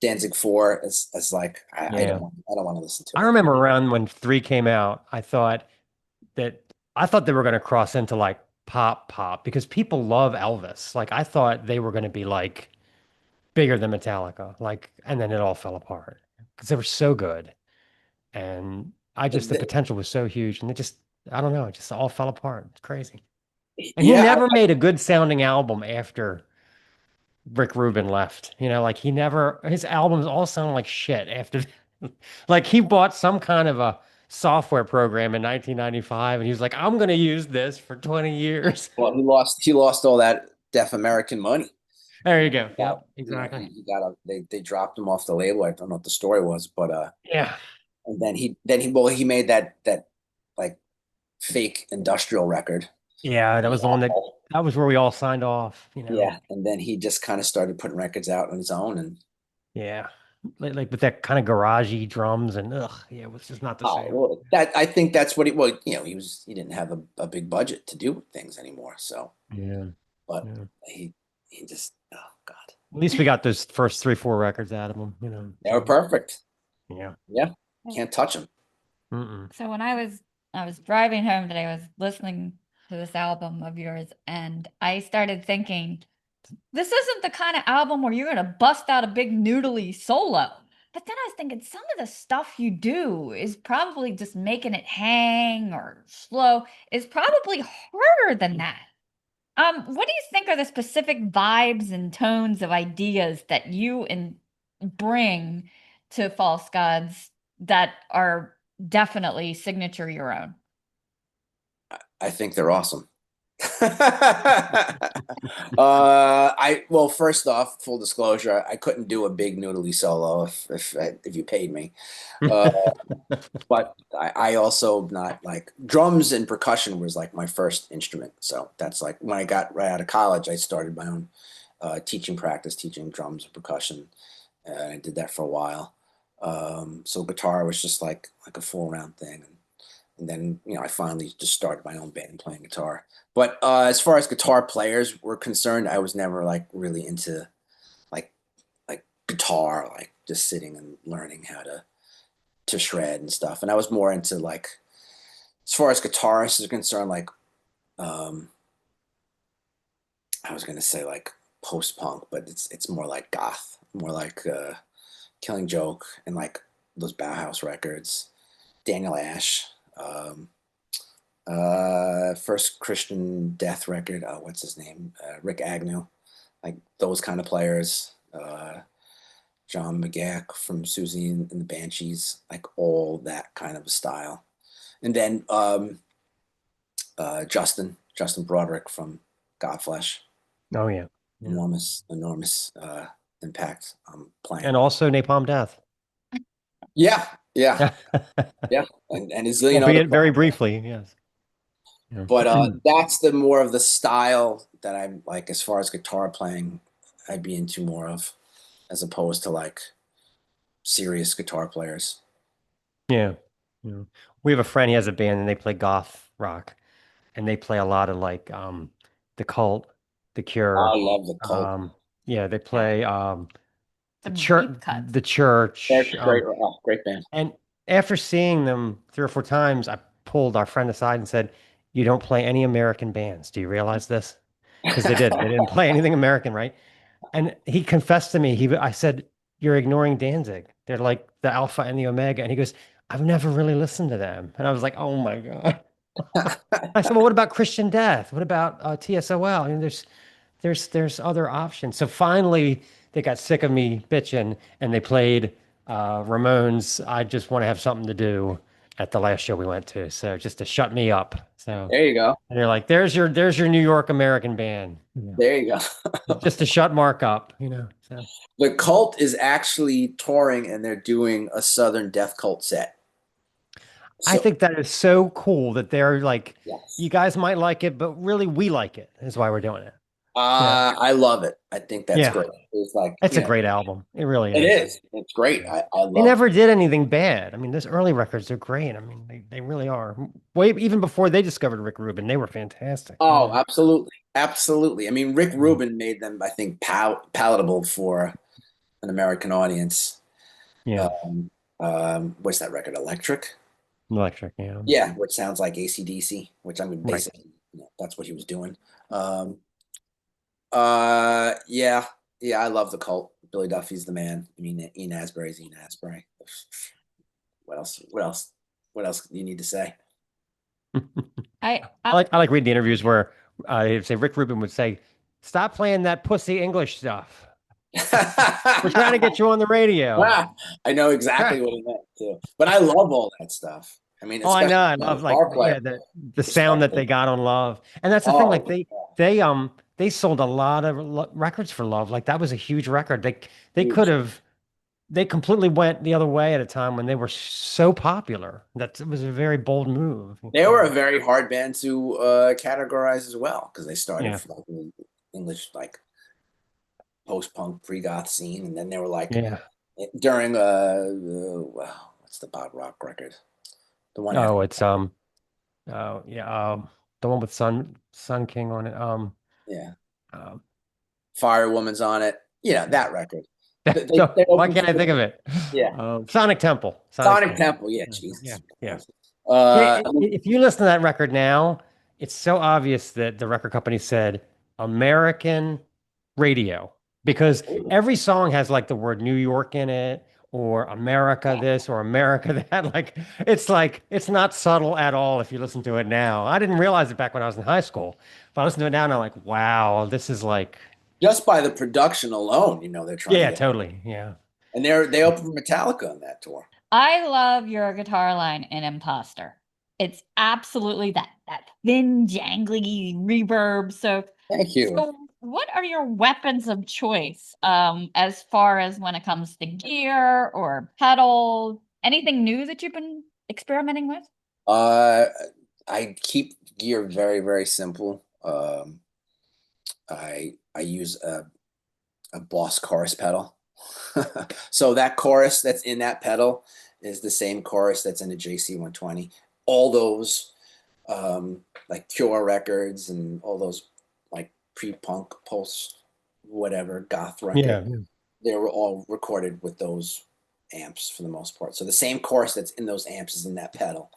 Danzig 4 is like I don't want to listen to it. I remember around when 3 came out, I thought they were going to cross into like pop because people love Elvis. Like I thought they were going to be like bigger than Metallica, and then it all fell apart because they were so good. And the potential was so huge, and I don't know, it just all fell apart. It's crazy. And he never made a good sounding album after Rick Rubin left. His albums all sound like shit after. Like he bought some kind of a software program in 1995, and he was like, "I'm going to use this for 20 years." Well, he lost all that Deaf American money. There you go. Yep, exactly. They dropped him off the label. I don't know what the story was, but yeah. And then he made that like fake industrial record. Yeah, that was the one that was where we all signed off. Yeah, and then he just kind of started putting records out on his own, and yeah, like with that kind of garagey drums and it was just not the same. Well, I think that's what he didn't have a big budget to do things anymore, so yeah. But he just, oh God. At least we got those first 3-4 records out of him. They were perfect. Yeah. Can't touch them. So when I was driving home today, I was listening to this album of yours, and I started thinking, this isn't the kind of album where you're going to bust out a big noodly solo. But then I was thinking, some of the stuff you do is probably just making it hang or slow is probably harder than that. What do you think are the specific vibes and tones of ideas that you bring to False Gods that are definitely signature your own? I think they're awesome. Well, first off, full disclosure, I couldn't do a big noodly solo if you paid me. But I also not like drums and percussion was like my first instrument. So that's like when I got right out of college, I started my own teaching practice, teaching drums and percussion. And I did that for a while. So guitar was just like a full round thing. And then, I finally just started my own band playing guitar. But as far as guitar players were concerned, I was never like really into like guitar, like just sitting and learning how to shred and stuff. And I was more into like, as far as guitarists are concerned, like I was gonna say like post-punk, but it's more like goth, more like Killing Joke and like those Bauhaus records, Daniel Ash, first Christian Death record. What's his name? Rick Agnew, like those kind of players. John McGack from Susie and the Banshees, like all that kind of style. And then Justin Broderick from Godflesh. Oh yeah. Enormous impact on playing. And also Napalm Death. Yeah. And a zillion other Albeit very briefly, yes. Yeah. But that's the more of the style that I'm like, as far as guitar playing, I'd be into more of, as opposed to like serious guitar players. Yeah. We have a friend, he has a band and they play goth rock. And they play a lot of like the Cult, the Cure. I love the Cult. Yeah, they play Some church, deep cuts. the Church. Great band. And after seeing them 3 or 4 times, I pulled our friend aside and said, "You don't play any American bands. Do you realize this?" Because they did. They didn't play anything American, right? And he confessed to me. I said, "You're ignoring Danzig. They're like the Alpha and the Omega." And he goes, "I've never really listened to them." And I was like, "Oh my God." I said, "Well, what about Christian Death? What about TSOL? I mean, there's other options." So finally, they got sick of me bitching, and they played Ramones. I Just Want to Have Something to Do at the last show we went to. So just to shut me up. So there you go. And they're like, "There's your New York American band." There you go. Just to shut Mark up, So. The Cult is actually touring, and they're doing a Southern Death Cult set. I think that is so cool that they're like, yes. You guys might like it, but really we like it. Is why we're doing it. I love it. I think that's great. It's a great album. It really is. It is. It's great. I love They never did anything bad. I mean, those early records are great. I mean, they really are. Even before they discovered Rick Rubin, they were fantastic. Oh, absolutely. Absolutely. I mean, Rick Rubin made them, I think, palatable for an American audience. Yeah. What's that record? Electric? Electric, yeah. Yeah, which sounds like AC/DC, which I mean, basically, that's what he was doing. Yeah, I love the Cult. Billy Duffy's the man. I mean, Ian Asbury's Ian Asbury. What else do you need to say? I like reading the interviews where say Rick Rubin would say, "Stop playing that pussy English stuff. We're trying to get you on the radio." I know exactly what he meant too. But I love all that stuff. I mean, I know. I love the sound that they got on Love, and that's the thing. Like they sold a lot of records for Love. Like that was a huge record. They completely went the other way at a time when they were so popular. That it was a very bold move. They were a very hard band to categorize as well, because they started from like the English like post-punk pre-goth scene, and then they were like during what's the Bob Rock record? The one. Oh, it's the one with Sun King on it. Fire Woman's on it. Yeah, that record. Why can't I think of it? Yeah. Sonic Temple. Sonic Temple. Yeah, Jesus. Yeah. If you listen to that record now, it's so obvious that the record company said American radio, because every song has like the word New York in it, or America this or America that. Like it's not subtle at all if you listen to it now. I didn't realize it back when I was in high school, but I listen to it now and I'm like, wow, this is like. Just by the production alone, they're trying. Yeah, totally. Yeah. And they opened for Metallica on that tour. I love your guitar line in Imposter. It's absolutely that thin, jangly reverb. So thank you. So what are your weapons of choice as far as when it comes to gear or pedals? Anything new that you've been experimenting with? I keep gear very, very simple. I use a Boss chorus pedal. So that chorus that's in that pedal is the same chorus that's in a JC120. All those like Cure records and all those like pre-punk, post whatever goth records, they were all recorded with those amps for the most part. So the same chorus that's in those amps is in that pedal.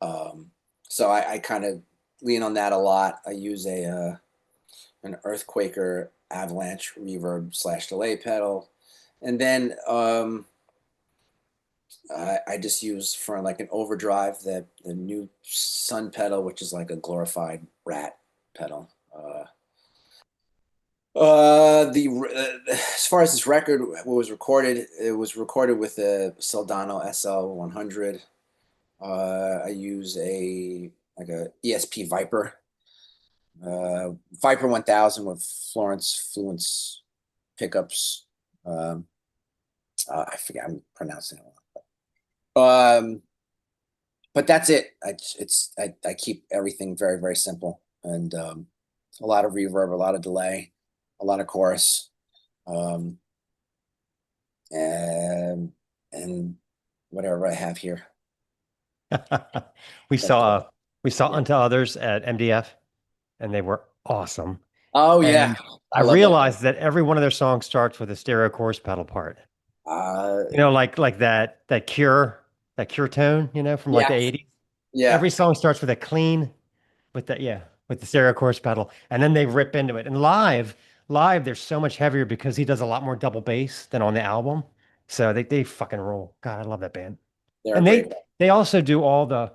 So I kind of lean on that a lot. I use an Earthquaker Avalanche reverb / delay pedal. And then I just use for like an overdrive the new Sun pedal, which is like a glorified rat pedal. As far as this record, what was recorded, it was recorded with a Soldano SL100. I use a ESP Viper, Viper 1000 with Florence Fluence pickups. I forget, I'm pronouncing it wrong. But that's it. I keep everything very, very simple, and a lot of reverb, a lot of delay, a lot of chorus, and whatever I have here. We saw Yeah. Unto Others at MDF, and they were awesome. Oh yeah, And I love realized that every one of their songs starts with a stereo chorus pedal part. that. You know, like that Cure tone, you know, from like the Yeah. 80s. Yeah, Every song starts with a clean, with the stereo chorus pedal, and then they rip into it. And live, they're so much heavier because he does a lot more double bass than on the album. So they fucking rule. God, I love that band. they're And great. they also do all the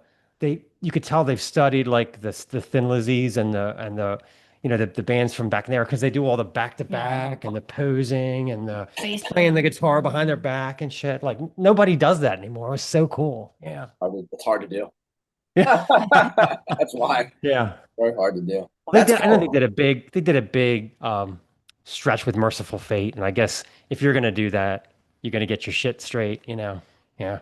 you could tell they've studied like the Thin Lizzies and the you know the bands from back there because they do all the back to back and the posing and the Bass playing the guitar behind their back and shit. Like nobody does that anymore. It was so cool. Yeah. It's hard to do. Yeah. That's why. Yeah. Very hard to do. Well, That's I know cool. they did a big stretch with Merciful Fate, and I guess if you're gonna do that, you're gonna get your shit straight, you know. Yeah.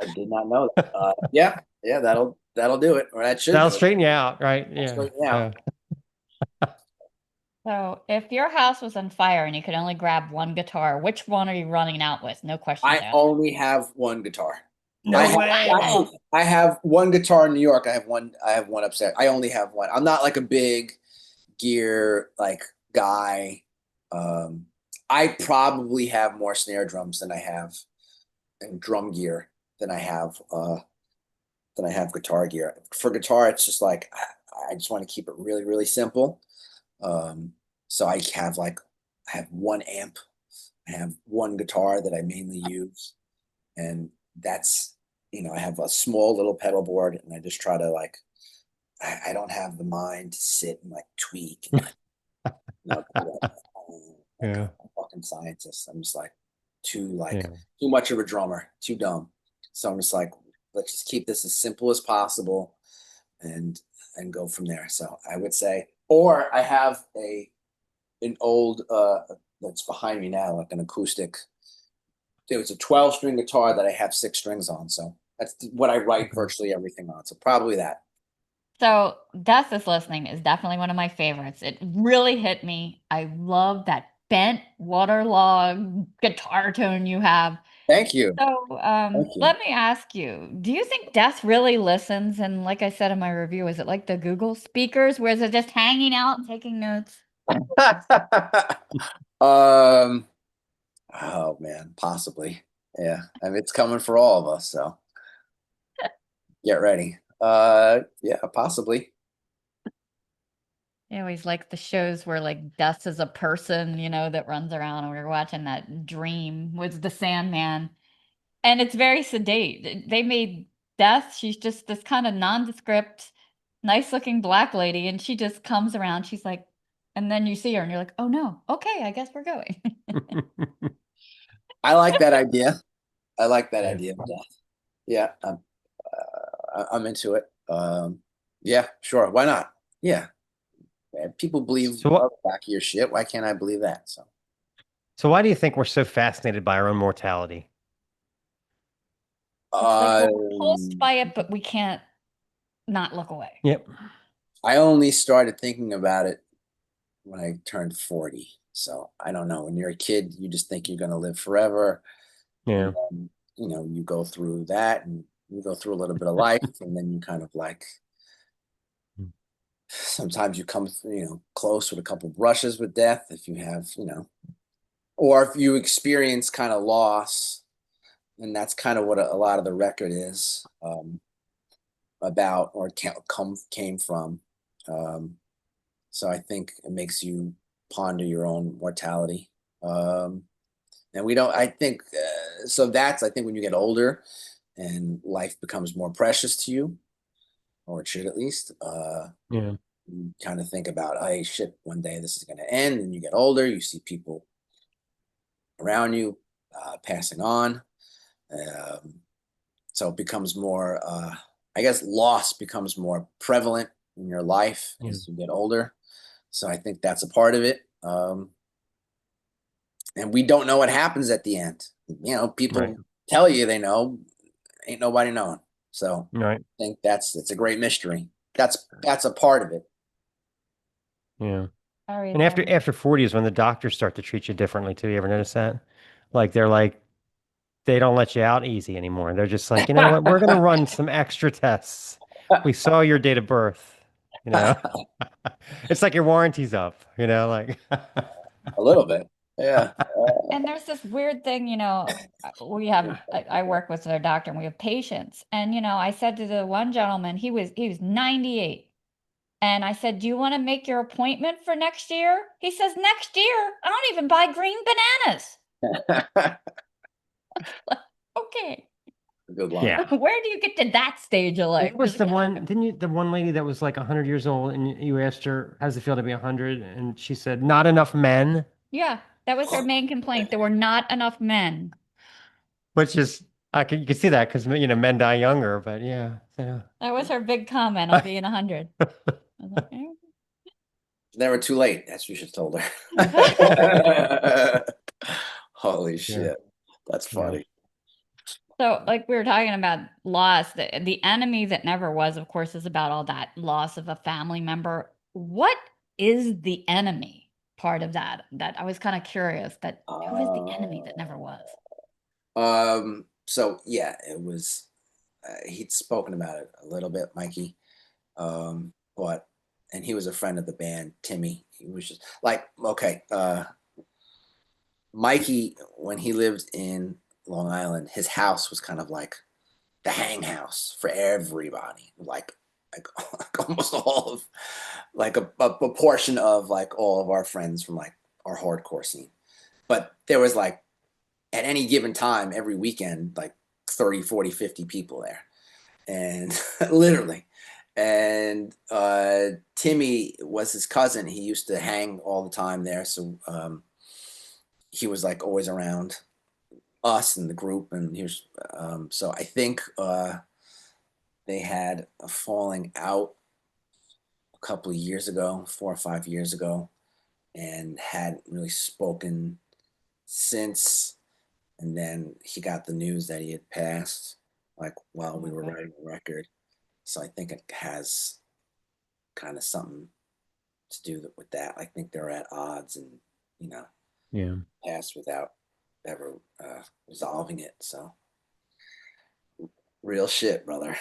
I did not know that. Yeah, that'll do it, or that should That'll do it. straighten you out, right? Yeah. Straighten you out. So, if your house was on fire and you could only grab one guitar, which one are you running out with? No questions I asked. only have one guitar. No I have one guitar in New York. I have one upstairs. I only have one. I'm not like a big gear like guy. I probably have more snare drums than I have and drum gear than I have guitar gear. For guitar, it's just like I just want to keep it really, really simple. So I have one amp, I have one guitar that I mainly use, and that's I have a small little pedal board, and I just try to I don't have the mind to sit and like tweak. And, Yeah. I'm a fucking scientist. I'm just like too Yeah. too much of a drummer, too dumb. So I'm just like, let's just keep this as simple as possible, and go from there. So I would say, or I have an old that's behind me now, like an acoustic. It was a 12-string guitar that I have 6 strings on. So that's what I write virtually everything on. So probably that. So, Death is Listening is definitely one of my favorites. It really hit me. I love that bent, waterlogged guitar tone you have. Thank you. So, Thank you. let me ask you, do you think Death really listens? And like I said in my review, is it like the Google speakers, where is it just hanging out and taking notes? Oh man, possibly. Yeah. I mean, it's coming for all of us, so get ready. Yeah, possibly. I always like the shows where like Death is a person, that runs around, and we were watching that Dream with the Sandman. And it's very sedate. They made Death, she's just this kind of nondescript, nice looking black lady, and she just comes around. She's like, and then you see her and you're like, oh no, okay, I guess we're going. I like that idea. I like that Yeah. idea of Death. Yeah, I'm into it. Yeah, sure. Why not? Yeah. People believe So what- the back of your shit. Why can't I believe that? So why do you think we're so fascinated by our own mortality? It's like we're repulsed by it, but we can't not look away. Yep. I only started thinking about it when I turned 40. So I don't know. When you're a kid, you just think you're going to live forever. Yeah. And then, you go through that, and you go through a little bit of life, and then you kind of sometimes you come, close with a couple brushes with death if you have, or if you experience kind of loss. And that's kind of what a lot of the record is about, or came from. So I think it makes you ponder your own mortality. And And we don't, I think, so that's, I think when you get older and life becomes more precious to you, or it should at least, Yeah. you kind of think about, hey, shit, one day this is going to end. And you get older, you see people around you passing on. Um, so it becomes more, I guess, loss becomes more prevalent in your life as you get older. So I think that's a part of it. And we don't know what happens at the end. You know, people tell you they know, ain't nobody knowing. So Right. I think it's a great mystery. That's a part of it. Yeah. Sorry, And after 40 is when the doctors start to treat you differently too. You ever notice that? Like they don't let you out easy anymore. They're just like, you know what? We're gonna run some extra tests. We saw your date of birth. You know, it's like your warranty's up. You know, like A little bit, yeah. And there's this weird thing, I work with a doctor and we have patients. And, I said to the one gentleman, he was 98. And I said, "Do you want to make your appointment for next year?" He says, "Next year? I don't even buy green bananas." Okay. Good line. yeah. Where do you get to that stage of life? What was the one? Didn't you? The one lady that was like 100 years old, and you asked her, "How's it feel to be 100?" And she said, "Not enough men." Yeah, that was her main complaint. There were not enough men. Which is, you can see that because men die younger. But yeah. That was her big comment on being 100. I was like, "Eh." Never too late. That's what you should have told her. Holy shit. That's funny. So, like we were talking about loss, the enemy that never was, of course, is about all that loss of a family member. What is the enemy part of that? That I was kind of curious. That who is the enemy that never was? So yeah, it was. He'd spoken about it a little bit, Mikey. But and he was a friend of the band, Timmy. He was just like, okay, Mikey, when he lived in Long Island, his house was kind of like the hang house for everybody. Like almost all of like a portion of like all of our friends from like our hardcore scene. But there was like at any given time, every weekend, like 30, 40, 50 people there. And literally. And Timmy was his cousin. He used to hang all the time there. So he was like always around us and the group. And he was, so I think they had a falling out a couple of years ago, 4 or 5 years ago, and hadn't really spoken since. And then he got the news that he had passed, like while we were writing the record. So I think it has kind of something to do with that. I think they're at odds and, passed without ever resolving it. So real shit, brother.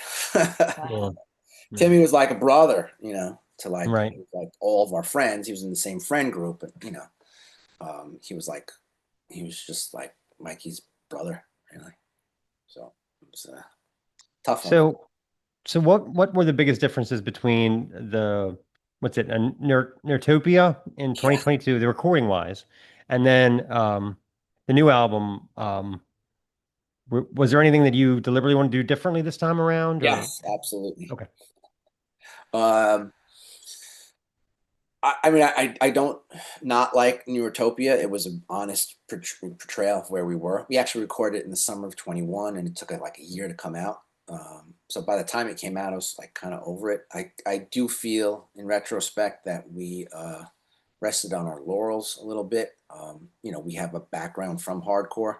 Timmy was like a brother, to like, like all of our friends. He was in the same friend group, but he was just like Mikey's brother, really. So it was a tough one. So what were the biggest differences between Nerdtopia in 2022, the recording wise, and then the new album? Was there anything that you deliberately want to do differently this time around? Yes, absolutely. Okay. I mean, I don't not like Nerdtopia. It was an honest portrayal of where we were. We actually recorded it in the summer of 21, and it took like a year to come out. So by the time it came out, I was like kind of over it. I do feel in retrospect that we rested on our laurels a little bit. We have a background from hardcore.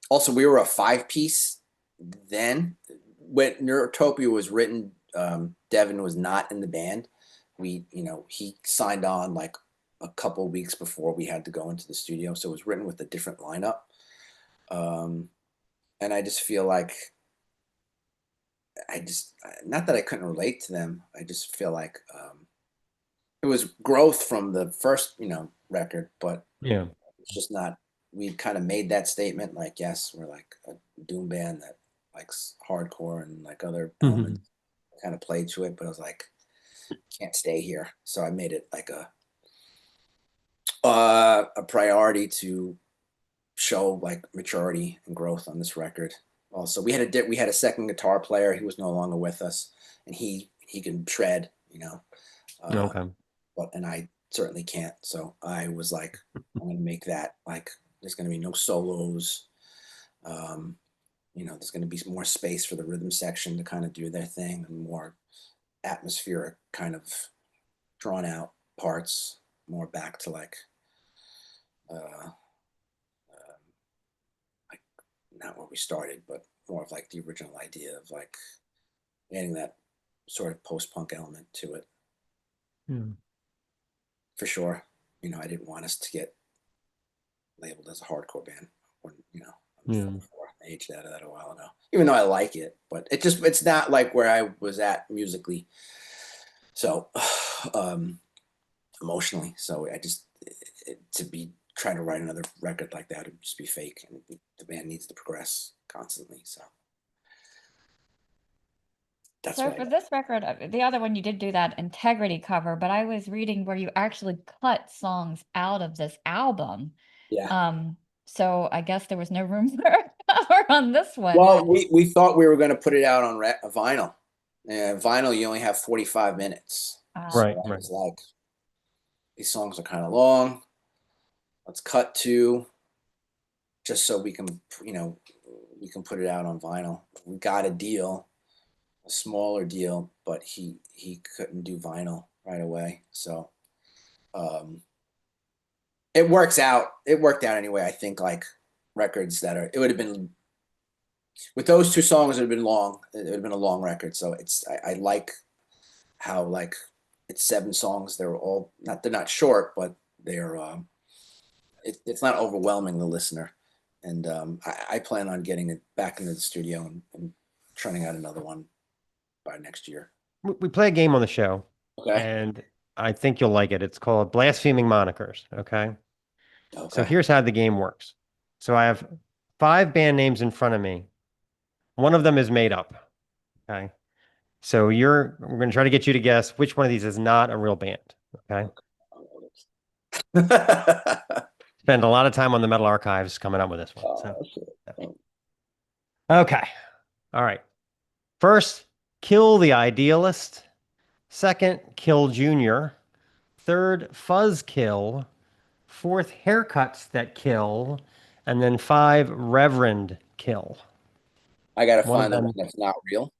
Also, we were a 5-piece then. When Nerdtopia was written, Devin was not in the band. He signed on like a couple weeks before we had to go into the studio. So it was written with a different lineup. And I just feel like not that I couldn't relate to them. I just feel like it was growth from the first, record, but it's just not, we kind of made that statement. Like, yes, we're like a doom band that likes hardcore and like other elements kind of played to it, but I was like, can't stay here. So I made it like a priority to show like maturity and growth on this record. Also, we had a second guitar player. He was no longer with us, and he can shred, Okay. and I certainly can't. So I was like, I'm gonna make that like there's gonna be no solos. There's gonna be more space for the rhythm section to kind of do their thing, and more atmospheric kind of drawn out parts, more back to like like not where we started, but more of like the original idea of like adding that sort of post-punk element to it. For sure. I didn't want us to get labeled as a hardcore band. I'm 44. I aged out of that a while ago. Even though I like it, but it's not like where I was at musically. So emotionally. So I just to be trying to write another record like that would just be fake, and the band needs to progress constantly. So that's So what I for got. this record, the other one you did do that integrity cover, but I was reading where you actually cut songs out of this album. Yeah. So I guess there was no room for a cover on this one. Well, we thought we were going to put it out on vinyl. Vinyl, you only have 45 minutes. So Right, I right. was like, these songs are kind of long. Let's cut two, just so we can put it out on vinyl. We got a deal, a smaller deal, but he couldn't do vinyl right away. So it works out. It worked out anyway. I think like records it would have been with those two songs, it would have been long. It would have been a long record. So I like how like it's 7 songs. They're all they're not short, but they're it's not overwhelming the listener. And I plan on getting it back into the studio and trying out another one by next year. We play a game on the show, Okay. and I think you'll like it. It's called Blaspheming Monikers. Okay. So Okay. here's how the game works. So I have 5 band names in front of me. One of them is made up. Okay. So we're going to try to get you to guess which one of these is not a real band. Okay. Spend a lot of time on the Metal Archives coming up with this one. So. Okay. All right. First, Kill the Idealist. Second, Kill Junior. Third, Fuzz Kill. Fourth, Haircuts That Kill. And then 5, Reverend Kill. I gotta One of find the them- one that's not real.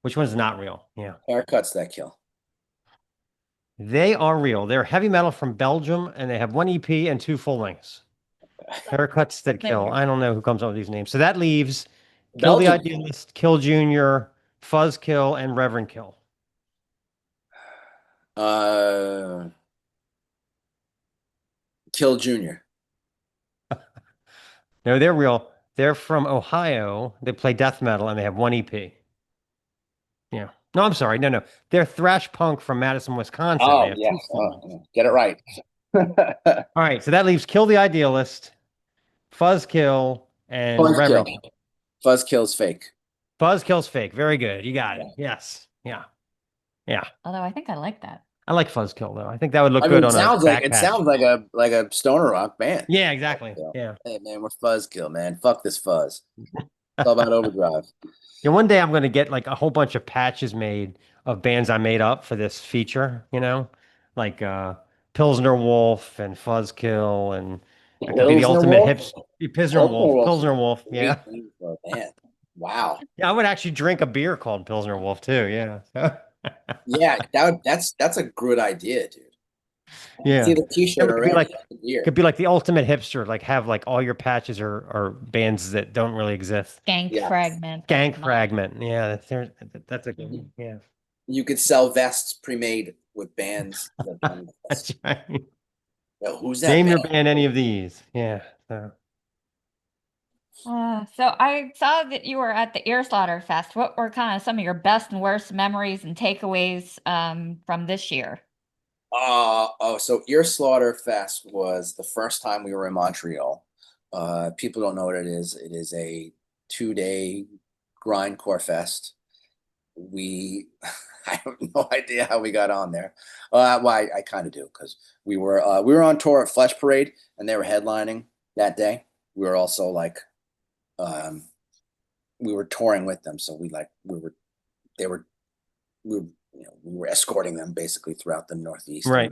Which one's not real? Yeah. Haircuts That Kill. They are real. They're heavy metal from Belgium, and they have 1 EP and 2 full lengths. Haircuts That There you Kill. go. I don't know who comes up with these names. So that leaves Kill the Belgium. Idealist, Kill Junior, Fuzz Kill, and Reverend Kill. Kill Junior. No, they're real. They're from Ohio. They play death metal, and they have 1 EP. Yeah. No, I'm sorry. No. They're thrash punk from Madison, Wisconsin. They have 2 full lengths. Get it right. All right. So that leaves Kill the Idealist, Fuzz Kill, and Fuzz Reverend Kill. Kill. Fuzz Kill's fake. Fuzz Kill's fake. Very good. You got it. Yes. Yeah. Although I think I like that. I like Fuzz Kill though. I think that would look I good mean, on a it backpack. sounds like a stoner rock band. Yeah, exactly. Yeah. Hey man, we're Fuzz Kill, man. Fuck this fuzz. It's all about overdrive. Yeah, one day I'm going to get like a whole bunch of patches made of bands I made up for this feature, like Pilsner Wolf and Fuzzkill, and it could be the Pilsner ultimate Wolf? Pilsner Wolf. Yeah. Great name for a band. Wow. Yeah, I would actually drink a beer called Pilsner Wolf too. Yeah. Yeah, that's a good idea, dude. Yeah. See the T-shirt It could be already. like the beer. could be like the ultimate hipster, like have like all your patches are bands that don't really exist. Skank Yeah. Fragment. Gang Come on. Fragment. Yeah, that's a good one. Yeah. You could sell vests pre-made with bands. That don't That's exist. right. Yo, who's that? Name your band? band any of these. Yeah. So. So I saw that you were at the Ear Slaughter Fest. What were kind of some of your best and worst memories and takeaways from this year? So Ear Slaughter Fest was the first time we were in Montreal. People don't know what it is. It is a 2-day grindcore fest. I have no idea how we got on there. Well, I kind of do because we were on tour at Flesh Parade and they were headlining that day. we were also like, we were touring with them, so we were escorting them basically throughout the Northeast, Right.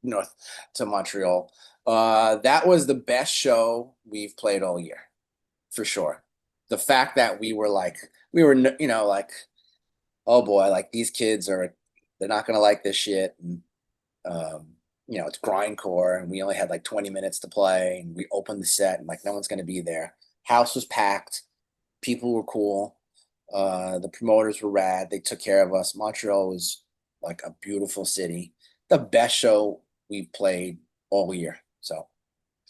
north to Montreal. That was the best show we've played all year, for sure. The fact that we were like, oh boy, like these kids they're not gonna like this shit, and it's grindcore, and we only had like 20 minutes to play, and we opened the set, and like no one's gonna be there. House was packed, people were cool. The promoters were rad. They took care of us. Montreal was like a beautiful city. The best show we've played all year. So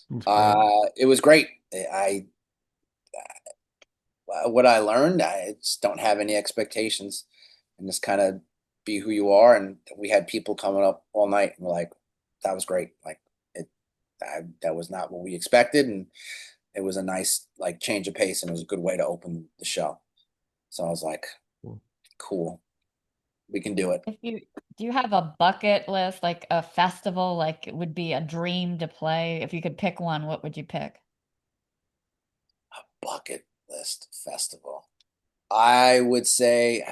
it was great. What I learned, I just don't have any expectations and just kind of be who you are. And we had people coming up all night and we're like, that was great. Like that was not what we expected. And it was a nice like change of pace, and it was a good way to open the show. So I was like, cool, we can do it. Do you have a bucket list, like a festival, like it would be a dream to play? If you could pick one, what would you pick? A bucket list festival. I would say,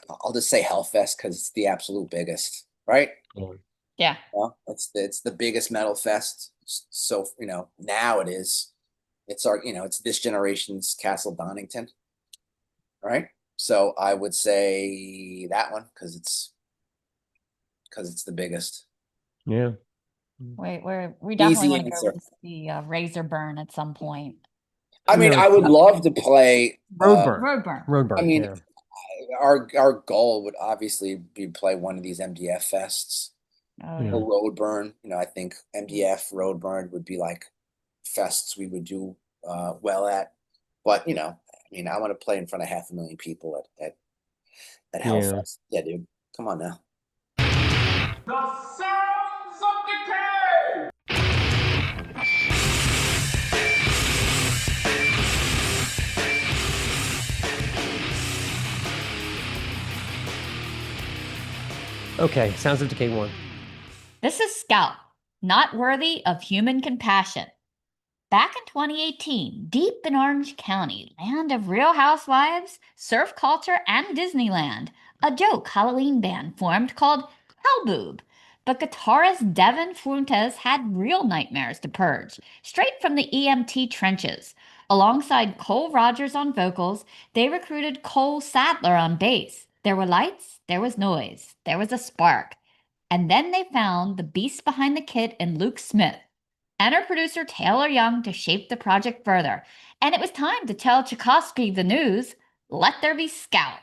I'll just say Hellfest because it's the absolute biggest, right? Yeah. Well, it's the biggest metal fest. So, now it is. It's it's this generation's Castle Donington. Right. So I would say that one because it's the biggest. Yeah. We definitely want to answer. go to see Razor Burn at some point. I would love to play Roadburn. Our goal would obviously be play one of these MDF fests. Oh, A yeah. Roadburn. I think MDF Roadburn would be like fests we would do well at. But I want to play in front of 500,000 people at Hellfest. Yeah, dude. Come on now. The sounds of decay! Okay, Sounds of Decay 1. This is Scalp, not worthy of human compassion. Back in 2018, deep in Orange County, land of Real Housewives, surf culture, and Disneyland, a joke Halloween band formed called Hellboob. But guitarist Devin Fuentes had real nightmares to purge, straight from the EMT trenches. Alongside Cole Rogers on vocals, they recruited Cole Sadler on bass. There were lights, there was noise, there was a spark. And then they found the beast behind the kit in Luke Smith. Enter producer Taylor Young to shape the project further. And it was time to tell Tchaikovsky the news. Let there be Scalp.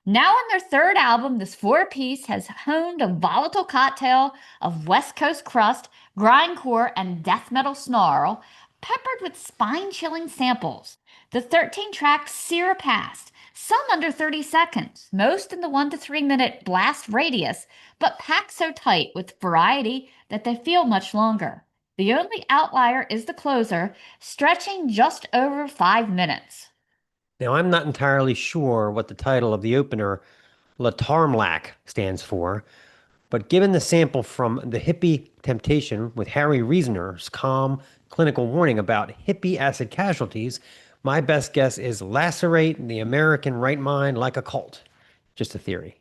Now on their third album, this four-piece has honed a volatile cocktail of West Coast crust, grindcore, and death metal snarl, peppered with spine-chilling samples. The 13 tracks sear past, some under 30 seconds, most in the 1 to 3 minute blast radius, but packed so tight with variety that they feel much longer. The only outlier is the closer, stretching just over 5 minutes. Now, I'm not entirely sure what the title of the opener, La Tarmlac, stands for, but given the sample from The Hippie Temptation with Harry Reasoner's calm clinical warning about hippie acid casualties, my best guess is lacerate the American right mind like a cult. Just a theory.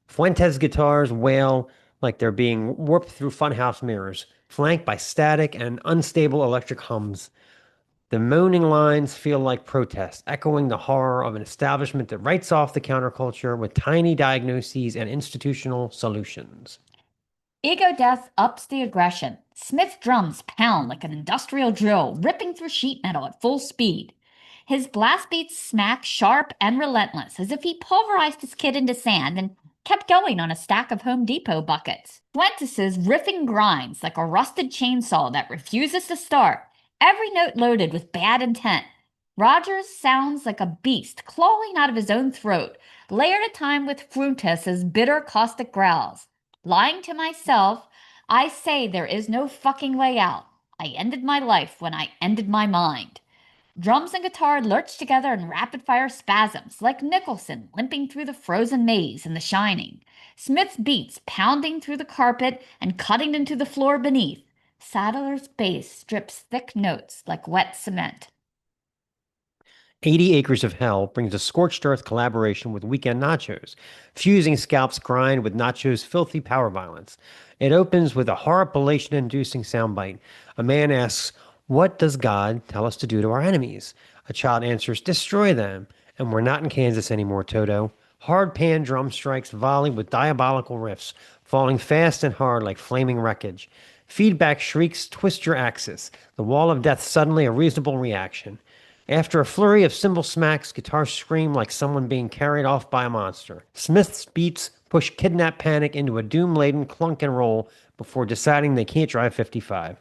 Fuentes' guitars wail like they're being warped through funhouse mirrors, flanked by static and unstable electric hums. The moaning lines feel like protest, echoing the horror of an establishment that writes off the counterculture with tiny diagnoses and institutional solutions. Ego Death ups the aggression. Smith's drums pound like an industrial drill, ripping through sheet metal at full speed. His blast beats smack sharp and relentless, as if he pulverized his kid into sand and kept going on a stack of Home Depot buckets. Fuentes' riffing grinds like a rusted chainsaw that refuses to start, every note loaded with bad intent. Rogers sounds like a beast clawing out of his own throat, layered at time with Fuentes' bitter caustic growls. Lying to myself, I say there is no fucking way out. I ended my life when I ended my mind. Drums and guitar lurch together in rapid-fire spasms, like Nicholson limping through the frozen maze in The Shining. Smith's beats pounding through the carpet and cutting into the floor beneath. Saddler's bass strips thick notes like wet cement. 80 Acres of Hell brings a scorched earth collaboration with Weekend Nachos, fusing Scalp's grind with Nachos' filthy power violence. It opens with a horripilation-inducing soundbite. A man asks, "What does God tell us to do to our enemies?" A child answers, "Destroy them." And we're not in Kansas anymore, Toto. Hard pan drum strikes volley with diabolical riffs, falling fast and hard like flaming wreckage. Feedback shrieks twist your axis. The wall of death suddenly a reasonable reaction. After a flurry of cymbal smacks, guitars scream like someone being carried off by a monster. Smith's beats push Kidnap Panic into a doom-laden clunk and roll before deciding they can't drive 55.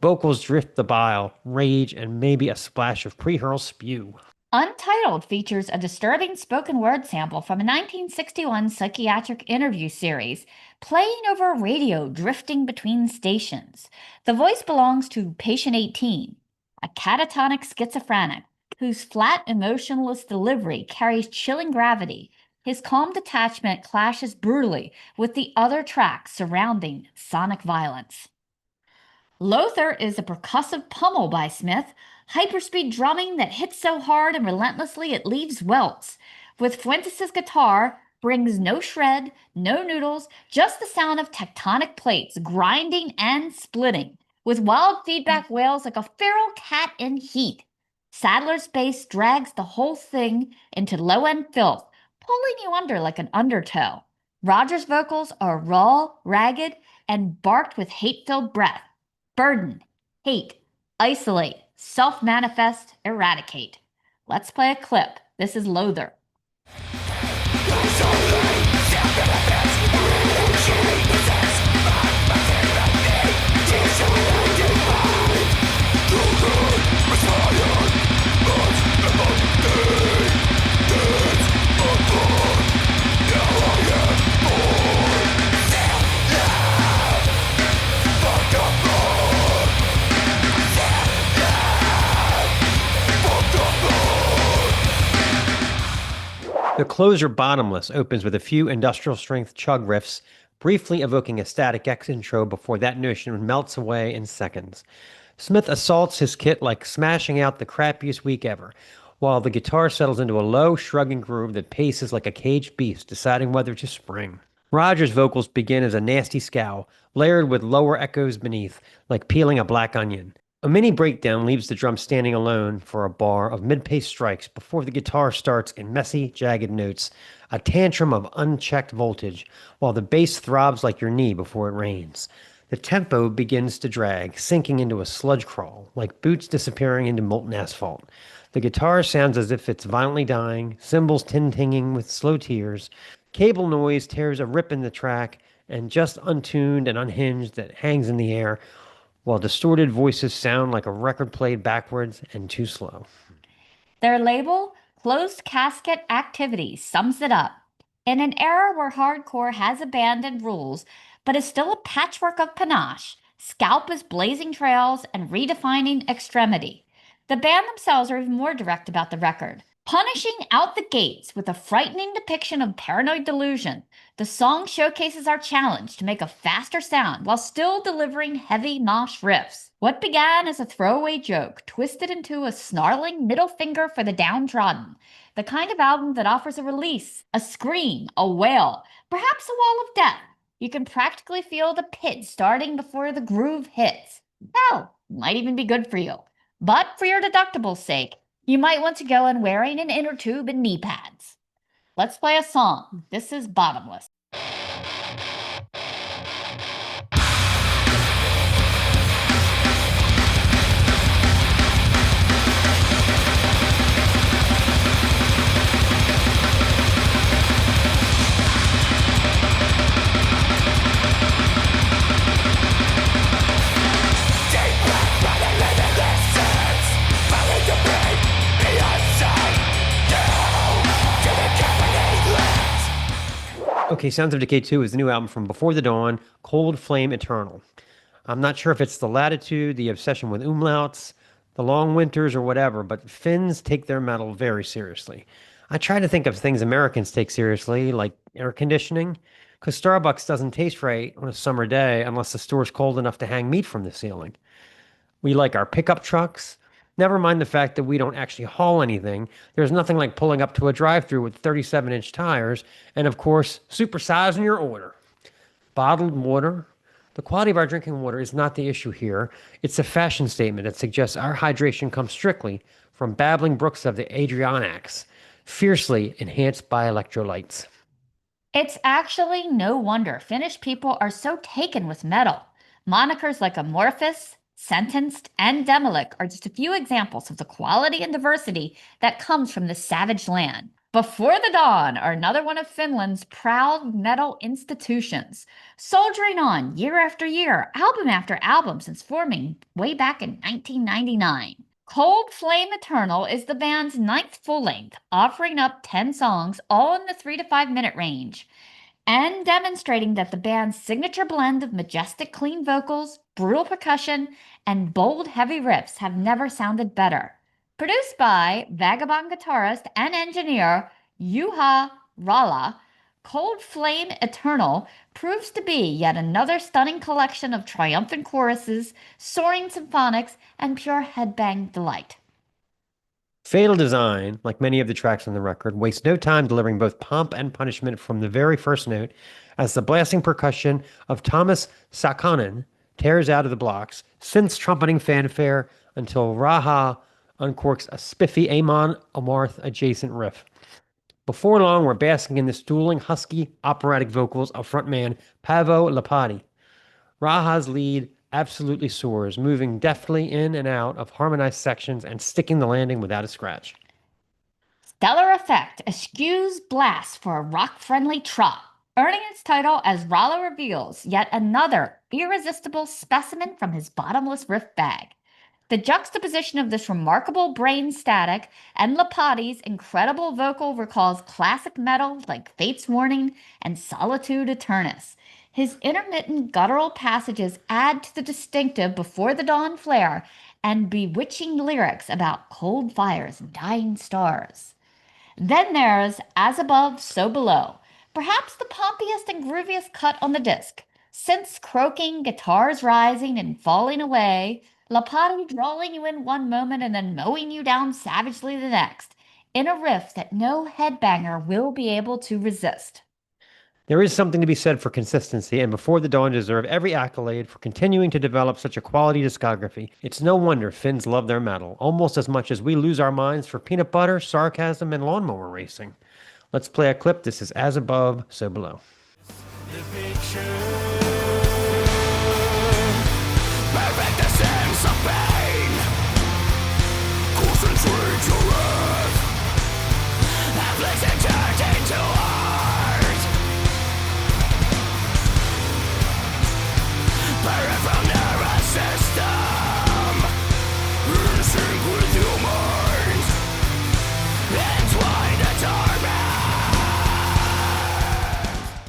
Vocals drift the bile, rage, and maybe a splash of pre-hurl spew. Untitled features a disturbing spoken word sample from a 1961 psychiatric interview series playing over a radio drifting between stations. The voice belongs to Patient 18, a catatonic schizophrenic whose flat, emotionless delivery carries chilling gravity. His calm detachment clashes brutally with the other tracks surrounding sonic violence. Lothar is a percussive pummel by Smith, hyperspeed drumming that hits so hard and relentlessly it leaves welts. With Fuentes' guitar, brings no shred, no noodles, just the sound of tectonic plates grinding and splitting, with wild feedback wails like a feral cat in heat. Saddler's bass drags the whole thing into low-end filth, pulling you under like an undertow. Roger's vocals are raw, ragged, and barked with hate-filled breath. Burden, hate, isolate, self-manifest, eradicate. Let's play a clip. This is Lothar. The closer Bottomless opens with a few industrial-strength chug riffs, briefly evoking a Static X intro before that notion melts away in seconds. Smith assaults his kit like smashing out the crappiest week ever, while the guitar settles into a low, shrugging groove that paces like a caged beast deciding whether to spring. Roger's vocals begin as a nasty scowl, layered with lower echoes beneath, like peeling a black onion. A mini breakdown leaves the drum standing alone for a bar of mid-pace strikes before the guitar starts in messy, jagged notes, a tantrum of unchecked voltage, while the bass throbs like your knee before it rains. The tempo begins to drag, sinking into a sludge crawl, like boots disappearing into molten asphalt. The guitar sounds as if it's violently dying, cymbals tin-tinging with slow tears. Cable noise tears a rip in the track, and just untuned and unhinged that hangs in the air, while distorted voices sound like a record played backwards and too slow. Their label, Closed Casket Activities, sums it up. In an era where hardcore has abandoned rules, but is still a patchwork of panache, Scalp is blazing trails and redefining extremity. The band themselves are even more direct about the record. Punishing out the gates with a frightening depiction of paranoid delusion, the song showcases our challenge to make a faster sound while still delivering heavy mosh riffs. What began as a throwaway joke twisted into a snarling middle finger for the downtrodden. The kind of album that offers a release, a scream, a wail, perhaps a wall of death. You can practically feel the pit starting before the groove hits. Hell, might even be good for you. But for your deductible's sake, you might want to go in wearing an inner tube and knee pads. Let's play a song. This is Bottomless. Okay, Sounds of Decay 2 is the new album from Before the Dawn, Cold Flame Eternal. I'm not sure if it's the latitude, the obsession with umlauts, the long winters, or whatever, but Finns take their metal very seriously. I try to think of things Americans take seriously, like air conditioning. because Starbucks doesn't taste right on a summer day unless the store's cold enough to hang meat from the ceiling. We like our pickup trucks. Never mind the fact that we don't actually haul anything. There's nothing like pulling up to a drive-thru with 37-inch tires and, of course, supersizing your order. Bottled water. The quality of our drinking water is not the issue here. It's a fashion statement that suggests our hydration comes strictly from babbling brooks of the Adriatic, fiercely enhanced by electrolytes. It's actually no wonder Finnish people are so taken with metal. Monikers like Amorphous, Sentenced, and Demolic are just a few examples of the quality and diversity that comes from this savage land. Before the Dawn are another one of Finland's proud metal institutions, soldiering on year after year, album after album since forming way back in 1999. Cold Flame Eternal is the band's 9th full-length, offering up 10 songs, all in the 3 to 5 minute range, and demonstrating that the band's signature blend of majestic clean vocals, brutal percussion, and bold heavy riffs have never sounded better. Produced by vagabond guitarist and engineer Juha Rala, Cold Flame Eternal proves to be yet another stunning collection of triumphant choruses, soaring symphonics, and pure headbang delight. Fatal Design, like many of the tracks on the record, wastes no time delivering both pomp and punishment from the very first note as the blasting percussion of Thomas Sakkonen tears out of the blocks, synths trumpeting fanfare until Raha uncorks a spiffy Amon Amarth adjacent riff. Before long, we're basking in the dueling, husky, operatic vocals of frontman Paavo Lapati. Raha's lead absolutely soars, moving deftly in and out of harmonized sections and sticking the landing without a scratch. Stellar Effect eschews blast for a rock-friendly trot, earning its title as Rala reveals yet another irresistible specimen from his bottomless riff bag. The juxtaposition of this remarkable brain static and Lapati's incredible vocal recalls classic metal like Fate's Warning and Solitude Aeternus. His intermittent guttural passages add to the distinctive Before the Dawn flair and bewitching lyrics about cold fires and dying stars. Then there's As Above, So Below, perhaps the pompiest and grooviest cut on the disc. Synths croaking, guitars rising and falling away, Lapati drawing you in one moment and then mowing you down savagely the next, in a riff that no headbanger will be able to resist. There is something to be said for consistency, and Before the Dawn deserve every accolade for continuing to develop such a quality discography. It's no wonder Finns love their metal, almost as much as we lose our minds for peanut butter, sarcasm, and lawnmower racing. Let's play a clip. This is As Above, So Below.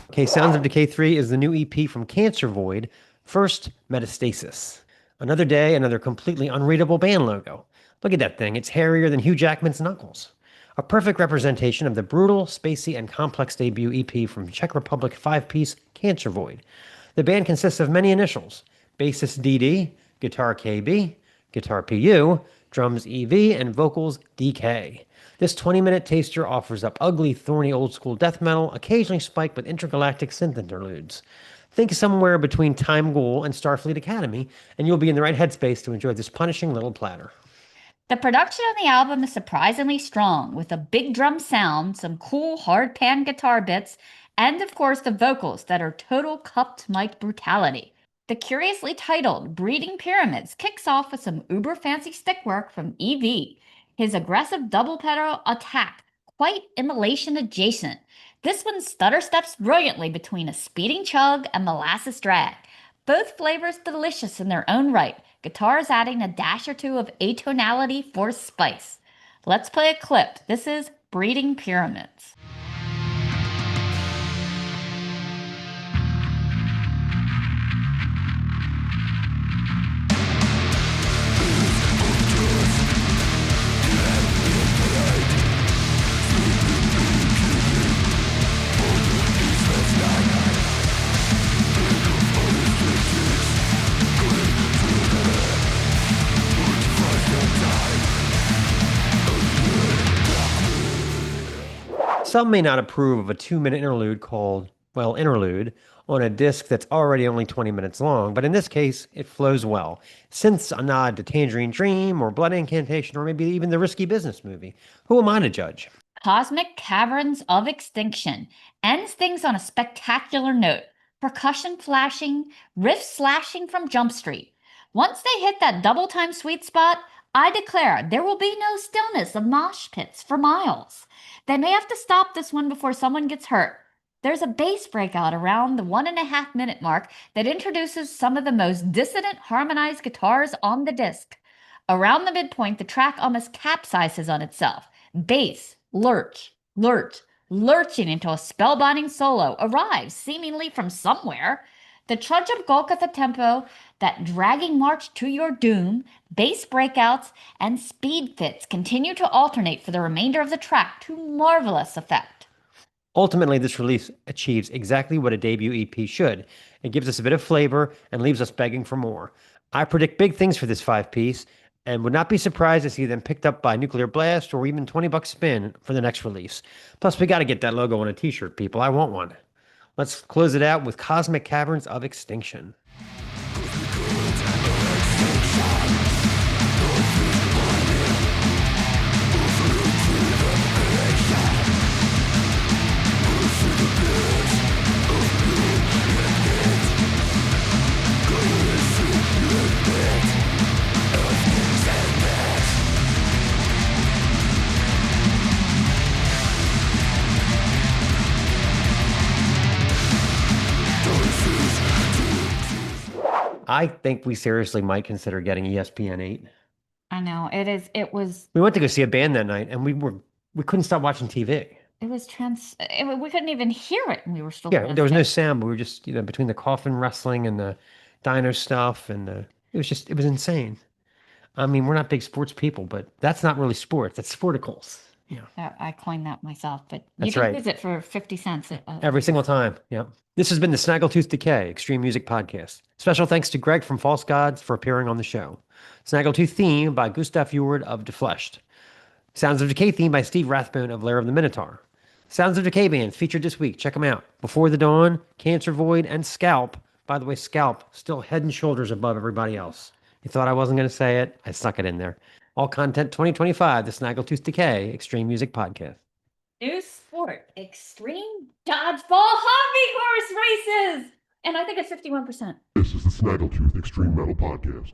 Okay, Sounds of Decay 3 is the new EP from Cancer Void, First Metastasis. Another day, another completely unreadable band logo. Look at that thing, it's hairier than Hugh Jackman's knuckles. A perfect representation of the brutal, spacey, and complex debut EP from Czech Republic 5-piece Cancer Void. The band consists of many initials: bassist DD, guitar KB, guitar PU, drums EV, and vocals DK. This 20-minute taster offers up ugly, thorny old-school death metal, occasionally spiked with intergalactic synth interludes. Think somewhere between Time Ghoul and Starfleet Academy, and you'll be in the right headspace to enjoy this punishing little platter. The production on the album is surprisingly strong, with a big drum sound, some cool hard pan guitar bits, and of course the vocals that are total cupped mic brutality. The curiously titled Breeding Pyramids kicks off with some uber fancy stick work from EV. His aggressive double pedal attack, quite immolation adjacent. This one stutter steps brilliantly between a speeding chug and molasses drag. Both flavors delicious in their own right, guitars adding a dash or two of atonality for spice. Let's play a clip. This is Breeding Pyramids. Some may not approve of a 2-minute interlude called, well, interlude, on a disc that's already only 20 minutes long, but in this case, it flows well. Since a nod to Tangerine Dream or Blood Incantation or maybe even the Risky Business movie. Who am I to judge? Cosmic Caverns of Extinction ends things on a spectacular note. Percussion flashing, riff slashing from Jump Street. Once they hit that double time sweet spot, I declare there will be no stillness of mosh pits for miles. They may have to stop this one before someone gets hurt. There's a bass breakout around the 1.5 minute mark that introduces some of the most dissonant harmonized guitars on the disc. Around the midpoint, the track almost capsizes on itself. Bass, lurch, lurching into a spellbinding solo arrives seemingly from somewhere. The trudge of Golgotha tempo, that dragging march to your doom, bass breakouts, and speed fits continue to alternate for the remainder of the track to marvelous effect. Ultimately, this release achieves exactly what a debut EP should. It gives us a bit of flavor and leaves us begging for more. I predict big things for this 5-piece and would not be surprised to see them picked up by Nuclear Blast or even $20 spin for the next release. Plus, we got to get that logo on a t-shirt, people. I want one. Let's close it out with Cosmic Caverns of Extinction. I think we seriously might consider getting ESPN 8. I know it was We went to go see a band that night, and we couldn't stop watching TV. we couldn't even hear it, and we were still Yeah, there was no sound, but we were just between the coffin wrestling and the dino stuff, and it was insane. I mean, we're not big sports people, but that's not really sports. That's sportacles. Yeah, I coined that myself, but That's you can right. use it for 50 cents. every single time. Yeah. This has been the Snaggletooth Decay Extreme Music Podcast. Special thanks to Greg from False Gods for appearing on the show. Snaggletooth theme by Gustav Eward of Defleshed. Sounds of Decay theme by Steve Rathbone of Lair of the Minotaur. Sounds of Decay bands featured this week. Check them out. Before the Dawn, Cancer Void, and Scalp. By the way, Scalp, still head and shoulders above everybody else. You thought I wasn't going to say it? I snuck it in there. All content 2025, the Snaggletooth Decay Extreme Music Podcast. New sport, extreme dodgeball hobby horse races. And I think it's 51%. This is the Snaggletooth Extreme Metal Podcast.